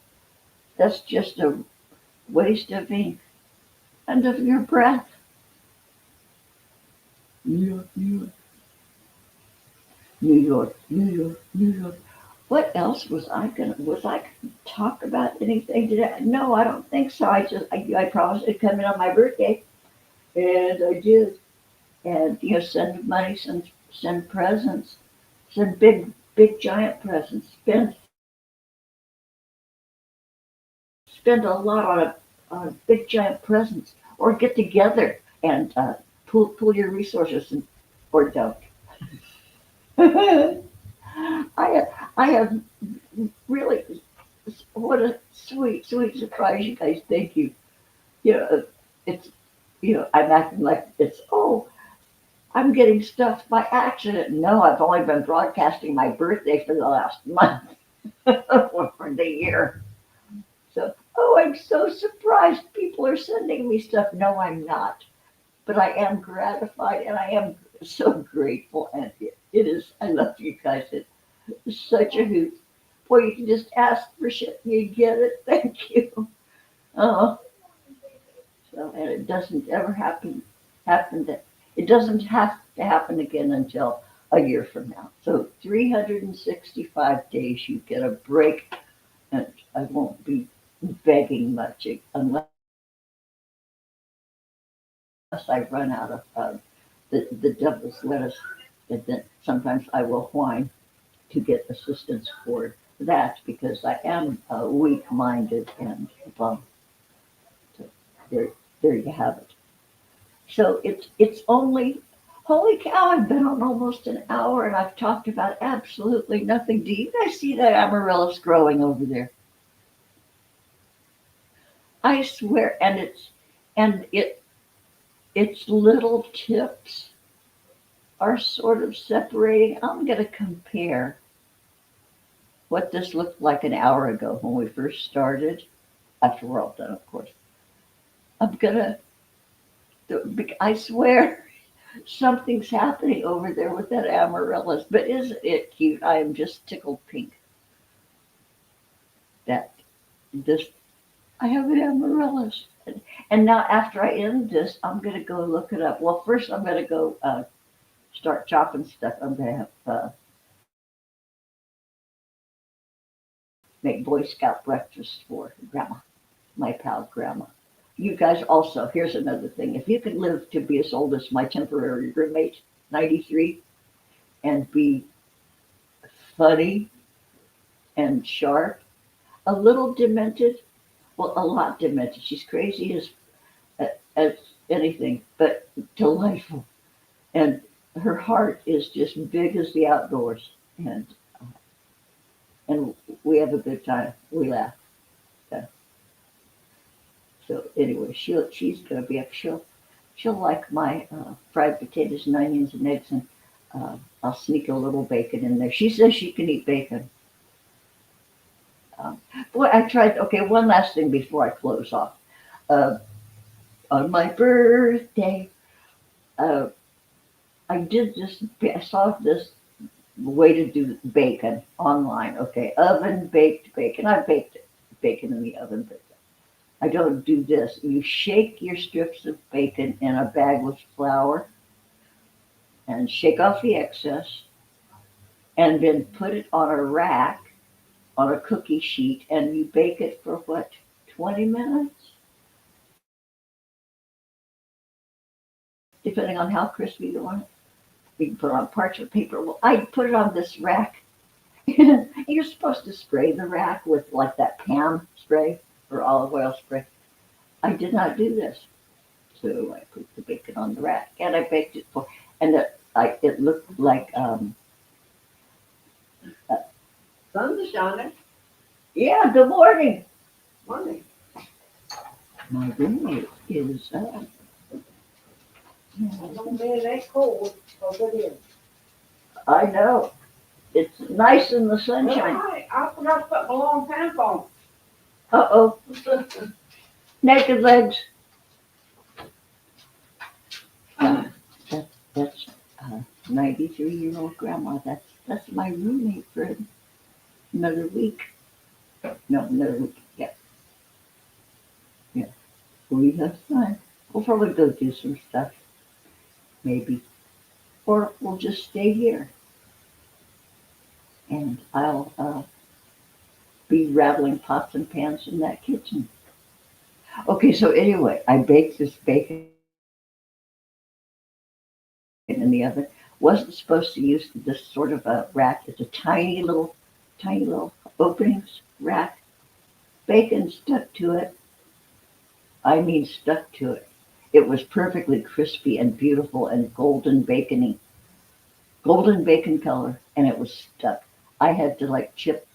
That's just a waste of ink and of your breath. New York, New York. New York, New York, New York. What else was I gonna talk about anything today? No, I don't think so. I promised it'd come in on my birthday, and I did. and send money, send presents, send big giant presents. Spend a lot on big giant presents, or get together and pool your resources, or don't. I have really, what a sweet surprise, you guys. Thank you. It's I'm acting like it's, oh, I'm getting stuffed by accident. No, I've only been broadcasting my birthday for the last month or for the year. So, oh, I'm so surprised people are sending me stuff. No, I'm not. But I am gratified and I am so grateful. And it is, I love you guys. It's such a hoot. Boy, you can just ask for shit and you get it. Thank you. Oh, so, and it doesn't ever it doesn't have to happen again until a year from now. So 365 days you get a break, and I won't be begging much unless I run out of the devil's lettuce. And then sometimes I will whine to get assistance for that because I am weak-minded and bum. So there you have it. So it's only, holy cow, I've been on almost an hour and I've talked about absolutely nothing. Do you guys see that amaryllis growing over there? I swear, and its little tips are sort of separating. I'm gonna compare what this looked like an hour ago when we first started, after we're all done, of course. I'm gonna, I swear, something's happening over there with that amaryllis. But isn't it cute? I am just tickled pink that this, I have an amaryllis. And now after I end this, I'm going to go look it up. Well, first I'm going to go start chopping stuff. I'm going to have make Boy Scout breakfast for Grandma, my pal Grandma. You guys also, here's another thing. If you can live to be as old as my temporary roommate, 93, and be funny and sharp, a little demented, well, a lot demented. She's crazy as anything, but delightful. And her heart is just big as the outdoors. And we have a good time. We laugh. Yeah. So anyway, she's gonna be up. She'll like my fried potatoes and onions and eggs, and I'll sneak a little bacon in there. She says she can eat bacon. Boy, I tried. Okay, one last thing before I close off. Uh, on my birthday, uh, I did this. I saw this way to do bacon online. Okay, oven baked bacon. I baked bacon in the oven, but I don't do this. You shake your strips of bacon in a bag with flour and shake off the excess, and then put it on a rack on a cookie sheet, and you bake it for what, 20 minutes? Depending on how crispy you want it. You can put it on parchment paper. Well, I put it on this rack. You're supposed to spray the rack with like that Pam spray or olive oil spray. I did not do this. So I put the bacon on the rack and I baked it and it looked like, Sun's shining. yeah, good morning. Morning. My roommate is, Don't be that cold, so it is. I know, it's nice in the That's sunshine. right. I forgot to put my long pants on. Uh-oh, naked legs. That's 93-year-old grandma. That's my roommate for another week. No, another week. Yeah. Yeah. We have fun. We'll probably go do some stuff. Maybe. Or we'll just stay here. And I'll be rattling pots and pans in that kitchen. Okay, so anyway, I baked this bacon in the oven. Wasn't supposed to use this sort of a rack. It's a tiny little openings rack. Bacon stuck to it. I mean, stuck to it. It was perfectly crispy and beautiful and golden bacon color, and it was stuck. I had to like chip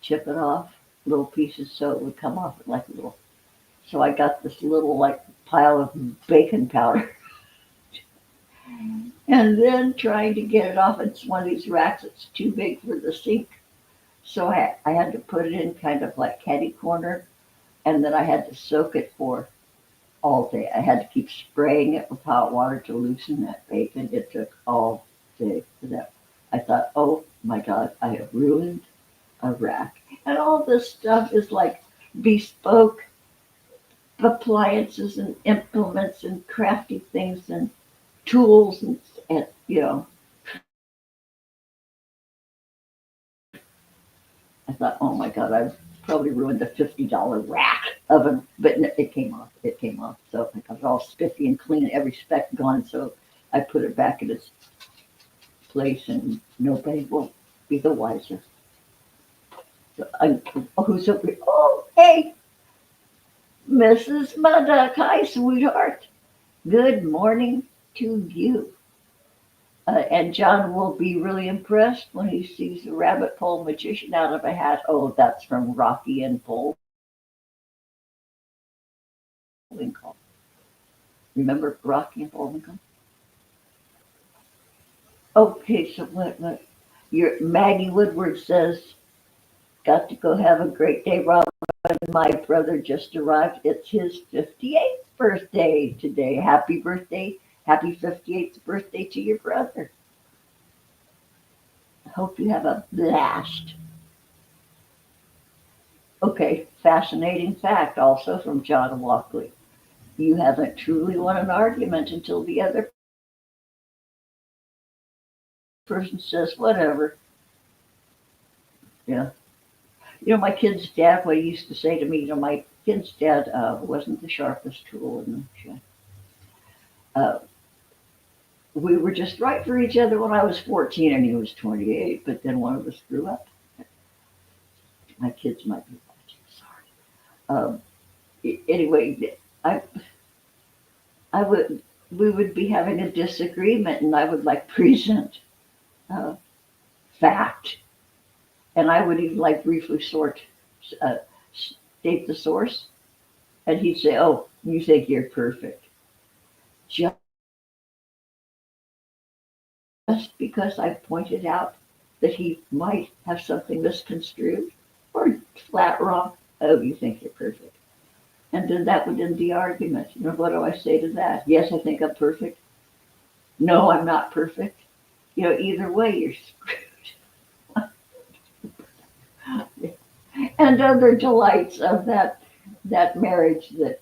it off little pieces so it would come off like little. So I got this little like pile of bacon powder, and then trying to get it off. It's one of these racks that's too big for the sink, so I had to put it in kind of like catty corner, and then I had to soak it for all day. I had to keep spraying it with hot water to loosen that bacon. It took all day for that. I thought, oh my God, I have ruined a rack. And all this stuff is like bespoke appliances and implements and crafty things and tools and you know, I thought, oh my God, I've probably ruined a $50 rack oven, but it came off. It came off. So I got it all spiffy and clean, every speck gone. So I put it back in its place, and nobody will be the wiser. So who's over here? Oh, hey, Mrs. Muddock. Hi, sweetheart. Good morning to you. And John will be really impressed when he sees a rabbit pole magician out of a hat. Oh, that's from Rocky and Bullwinkle. Remember Rocky and Bullwinkle? Okay, so what your Maggie Woodward says, got to go have a great day, Robin. My brother just arrived. It's his 58th birthday today. Happy birthday. Happy 58th birthday to your brother. I hope you have a blast. Okay, fascinating fact also from John Walkley. You haven't truly won an argument until the other person says whatever. Yeah. You know, my kid's dad, what he used to say to me, my kid's dad wasn't the sharpest tool in the shed. We were just right for each other when I was 14 and he was 28, but then one of us grew up. My kids might be watching, sorry. Anyway, we would be having a disagreement and I would like present fact, and I would even like briefly state the source, and he'd say, oh, you think you're perfect. Just because I pointed out that he might have something misconstrued or flat wrong, oh, you think you're perfect. And then that would end the argument. You know, what do I say to that? Yes, I think I'm perfect. No, I'm not perfect. You know, either way, you're screwed. And other delights of that marriage that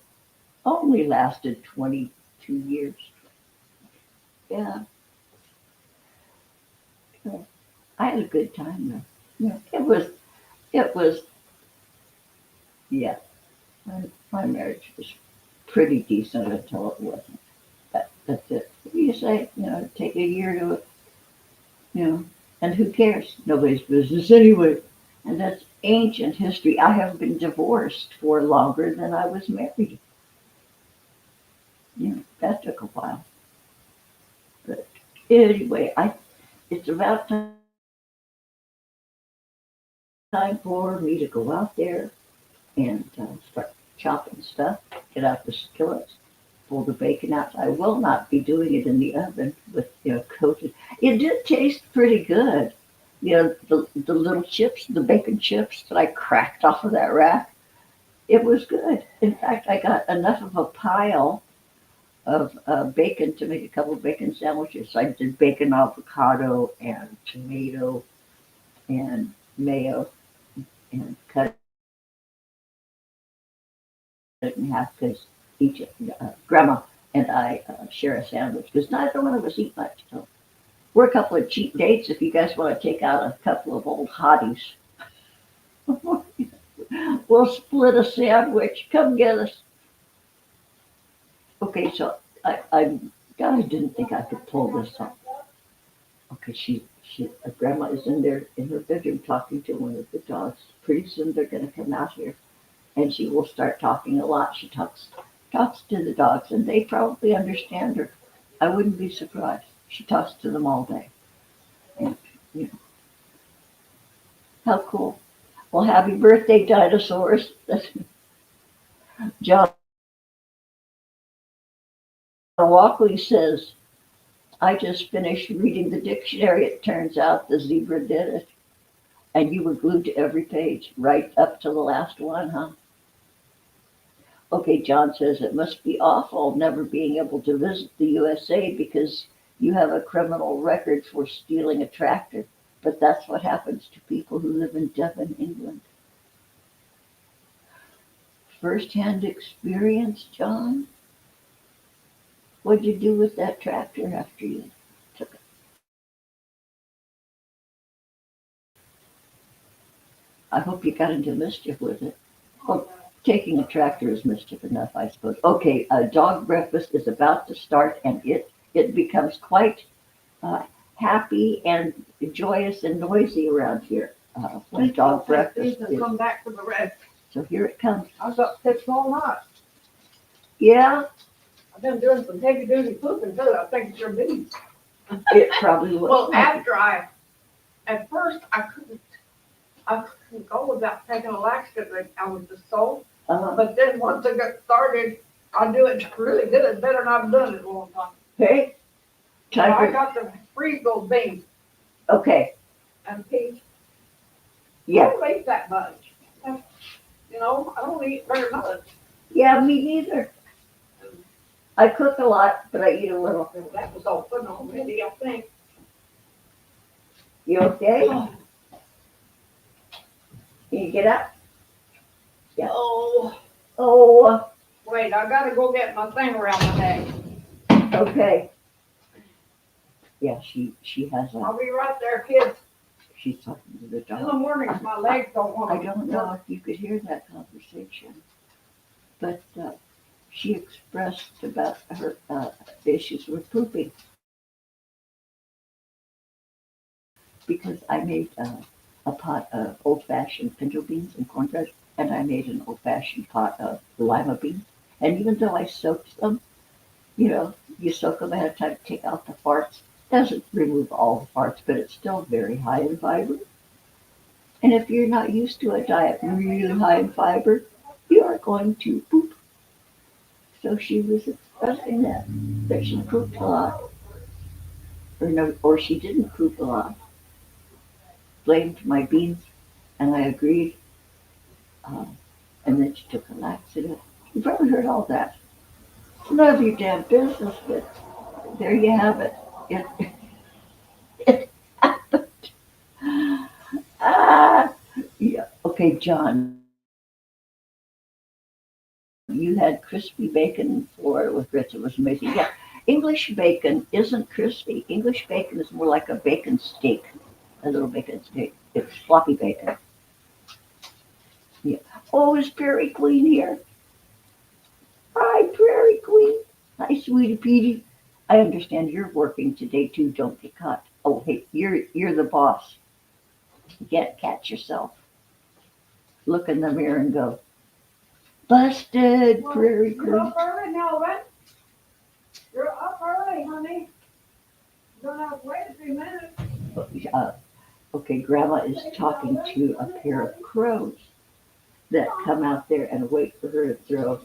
only lasted 22 years. Yeah. I had a good time though. Yeah, it was, yeah. My marriage was pretty decent until it wasn't. That's it. What do you say? You know, take a year to, you know, and who cares? Nobody's business anyway. And that's ancient history. I have been divorced for longer than I was married. You know, that took a while. But anyway, it's about time for me to go out there and start chopping stuff, get out the skillets, pull the bacon out. I will not be doing it in the oven with, you know, coated. It did taste pretty good. You know, the little chips, the bacon chips that I cracked off of that rack, it was good. In fact, I got enough of a pile of bacon to make a couple of bacon sandwiches. So I did bacon avocado and tomato and mayo and cut it in half because each grandma and I share a sandwich because neither one of us eat much. So we're a couple of cheap dates if you guys want to take out a couple of old hotties. We'll split a sandwich. Come get us. Okay, so I God, I didn't think I could pull this off. Okay, grandma is in there in her bedroom talking to one of the dogs. Pretty soon they're going to come out here, and she will start talking a lot. She talks to the dogs, and they probably understand her. I wouldn't be surprised. She talks to them all day. And, you know, how cool. Well, happy birthday, dinosaurs. John Walkley says, I just finished reading the dictionary. It turns out the zebra did it. And you were glued to every page, right up to the last one, huh? Okay, John says, it must be awful never being able to visit the USA because you have a criminal record for stealing a tractor. But that's what happens to people who live in Devon, England. First-hand experience, John? What'd you do with that tractor after you took it? I hope you got into mischief with it. Oh, taking a tractor is mischief enough, I suppose. Okay, dog breakfast is about to start, and it becomes quite happy and joyous and noisy around here when dog breakfast is. Come back for the rest. So here it comes. I was up pitching all night. Yeah, I've been doing some heavy duty pooping too. I think it's your bees. it probably was. Well, at first I couldn't go without taking a laxative. I was just so, but then once I got started, I do it really good. Better than I've done it in a long time. Okay, So time I for, got to freeze those beans okay, and peas. I yeah, don't eat that much. You know, I don't eat very much. yeah, me neither. I cook a lot, but I eat a little. That was all put on already, I think. You okay? Can you get up? Yeah. Oh, Oh, wait, I gotta go get my thing around my neck. okay. Yeah, she has I'll be right there, kids. she's talking to the In the dog. mornings, my legs don't want I to. don't know if you could hear that conversation, but she expressed about her issues with pooping because I made a pot of old-fashioned pinto beans and cornbread, and I made an old-fashioned pot of lima beans. And even though I soaked them, you know, you soak them ahead of time to take out the farts. Doesn't remove all the farts, but it's still very high in fiber. And if you're not used to a diet really high in fiber, you are going to poop. So she was expressing that she pooped a lot, or she didn't poop a lot. Blamed my beans, and I agreed. And then she took a laxative. You probably heard all that. It's none of your damn business, but there you have it. It happened. Yeah. Okay, John. You had crispy bacon in Florida with grits. It was amazing. Yeah, English bacon isn't crispy. English bacon is more like a bacon steak, a little bacon steak. It's floppy bacon. Yeah. Oh, is Prairie Queen here? Hi, Prairie Queen. Hi, sweetie Petey. I understand you're working today too. Don't get caught. Oh, hey, you're the boss. You can't catch yourself. Look in the mirror and go, busted, Prairie You're Queen. up early now, right? You're up early, honey. You're gonna have to wait a few minutes. Okay, Grandma is talking to a pair of crows that come out there and wait for her to throw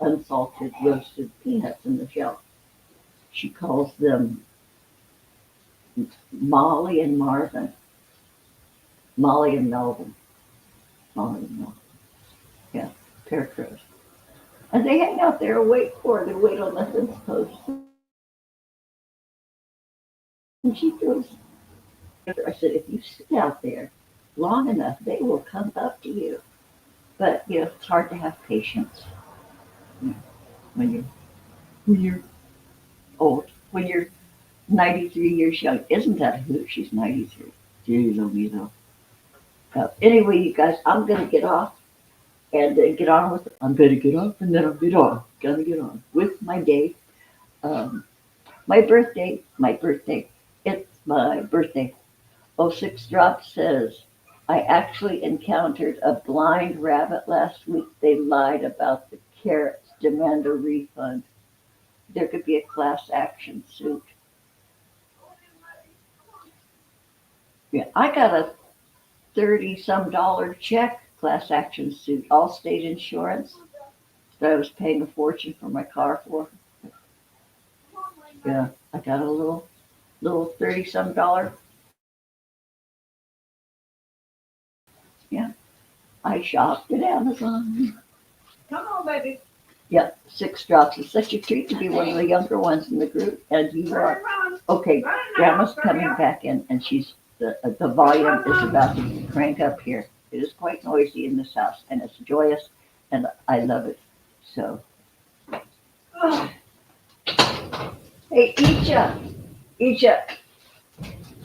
unsalted roasted peanuts in the shell. She calls them Molly and Marvin. Molly and Melvin. Molly and Melvin. Yeah, pair of crows. And they hang out there and wait for her. They wait on the fence post. And she throws. I said, if you sit out there long enough, they will come up to you. But, you know, it's hard to have patience when you're old, when you're 93 years young. Isn't that a hoot? She's 93. Jeez, oh me though. Anyway, you guys, I'm going to get off and get on with it. I'm going to get off and then I'll get on. Gonna get on with my day. My birthday, it's my birthday. Oh, Six Drop says, I actually encountered a blind rabbit last week. They lied about the carrots, demand a refund. There could be a class action suit. Yeah, I got a 30-some dollar check class action suit, Allstate insurance, that I was paying a fortune for my car for. Yeah, I got a little 30-some dollar. Yeah, I shopped at Amazon. Come on, baby. Yeah, Six Drops. It's such a treat to be one of the younger ones in the group, and you are. Okay, Grandma's coming back in, and the volume is about to crank up here. It is quite noisy in this house, and it's joyous, and I love it. So, hey, Isha,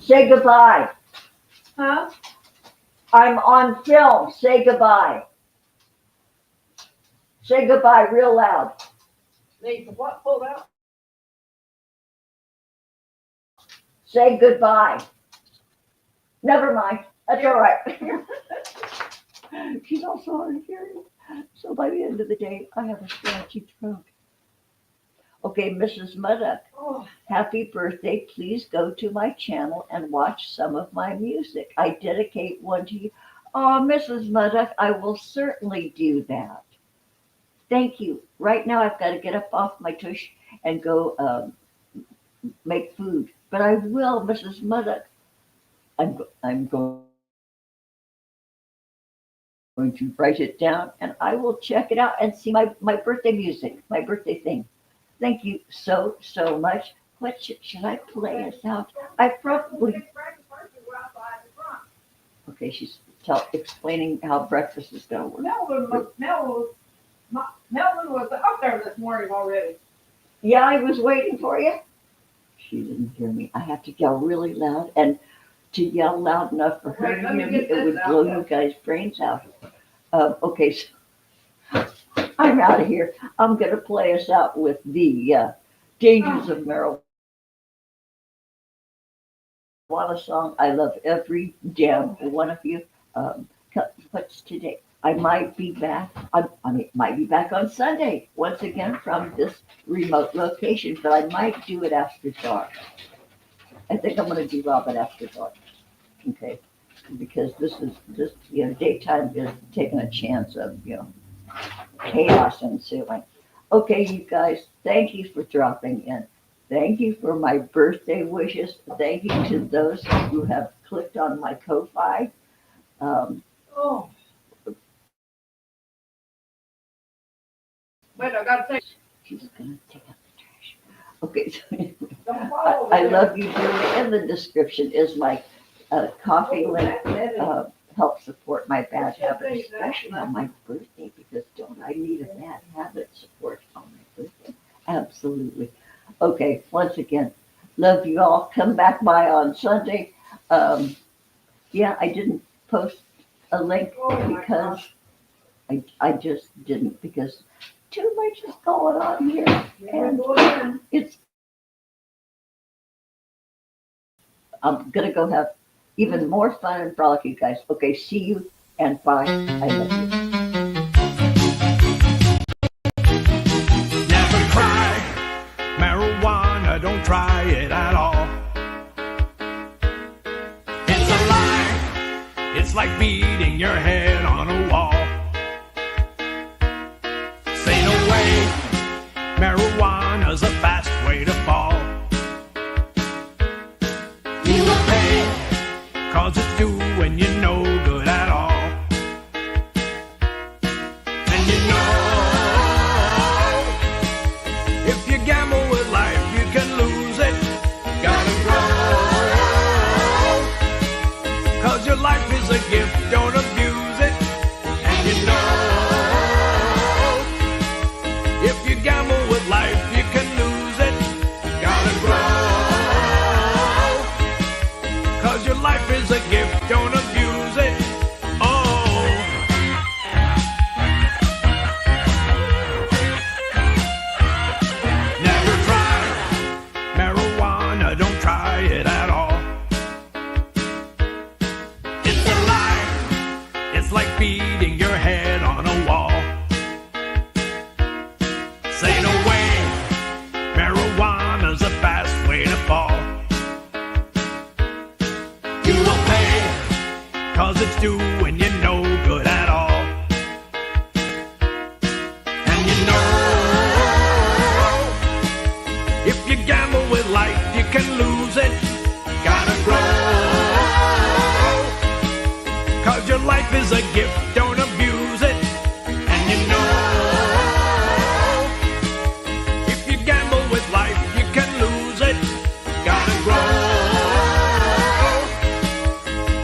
say goodbye. Huh? I'm on film. Say goodbye. Say goodbye real loud. Need the what pulled out? Say goodbye. Never mind. That's all right. She's also hard of hearing. So by the end of the day, I have a scratchy throat. Okay, Mrs. Muddock, Oh, happy birthday. Please go to my channel and watch some of my music. I dedicate one to you. Oh, Mrs. Muddock, I will certainly do that. Thank you. Right now, I've got to get up off my tush and go make food. But I will, Mrs. Muddock. I'm going to write it down, and I will check it out and see my birthday music, my birthday thing. Thank you so much. What should I play us out? I probably. Okay, she's explaining how breakfast is going to work. Melvin was up there this morning already. Yeah, I was waiting for you. She didn't hear me. I have to yell really loud, and to yell loud enough for her Wait, to let me hear me, get it this would out blow there. you guys' brains out. Okay, so I'm out of here. I'm going to play us out with the Dangers of Marijuana song. I love every damn one of you. What's today? I might be back. I might be back on Sunday once again from this remote location, but I might do it after dark. I think I'm going to do Robin after dark. Okay, because this daytime is taking a chance of chaos ensuing. Okay, you guys, thank you for dropping in. Thank you for my birthday wishes. Thank you to those who have clicked on my Ko-Fi. Oh. Wait, I gotta take. She's gonna take out the trash. Okay, so anyway, Don't fall over I there. love you, Julie. In the description is my coffee link. Help support my bad habit, especially on my birthday, because don't I need a bad habit support on my birthday? Absolutely. Okay, once again, love you all. Come back by on Sunday. Yeah, I didn't post a link Oh, my because I just didn't, because too much is going on here. And I'm gonna go have even more fun and frolic, you guys. Okay, see you and bye. I love you. Never try marijuana, don't try it at all. It's a lie, it's like beating your head on a wall. Say no way, marijuana's a fast way to fall. You will pay, cause it's doing you no good at all. And you know, if you gamble with life, you can lose it. Gotta grow, cause your life is a gift, don't abuse it. like beating your head on a wall. Say no way, marijuana's a fast way to fall. You will pay, 'cause it's doing you no good at all. And you know, if you gamble with life, you can lose it. Gotta grow, 'cause your life is a gift, don't abuse it. And you know, if you gamble with life, you can lose it. Gotta grow,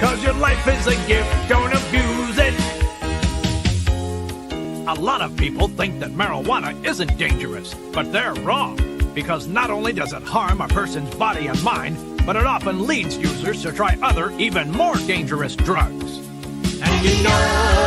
'cause your life is a gift, don't abuse it. A lot of people think that marijuana isn't dangerous, but they're wrong. Because not only does it harm a person's body and mind, but it often leads users to try other, even more dangerous drugs. And you know,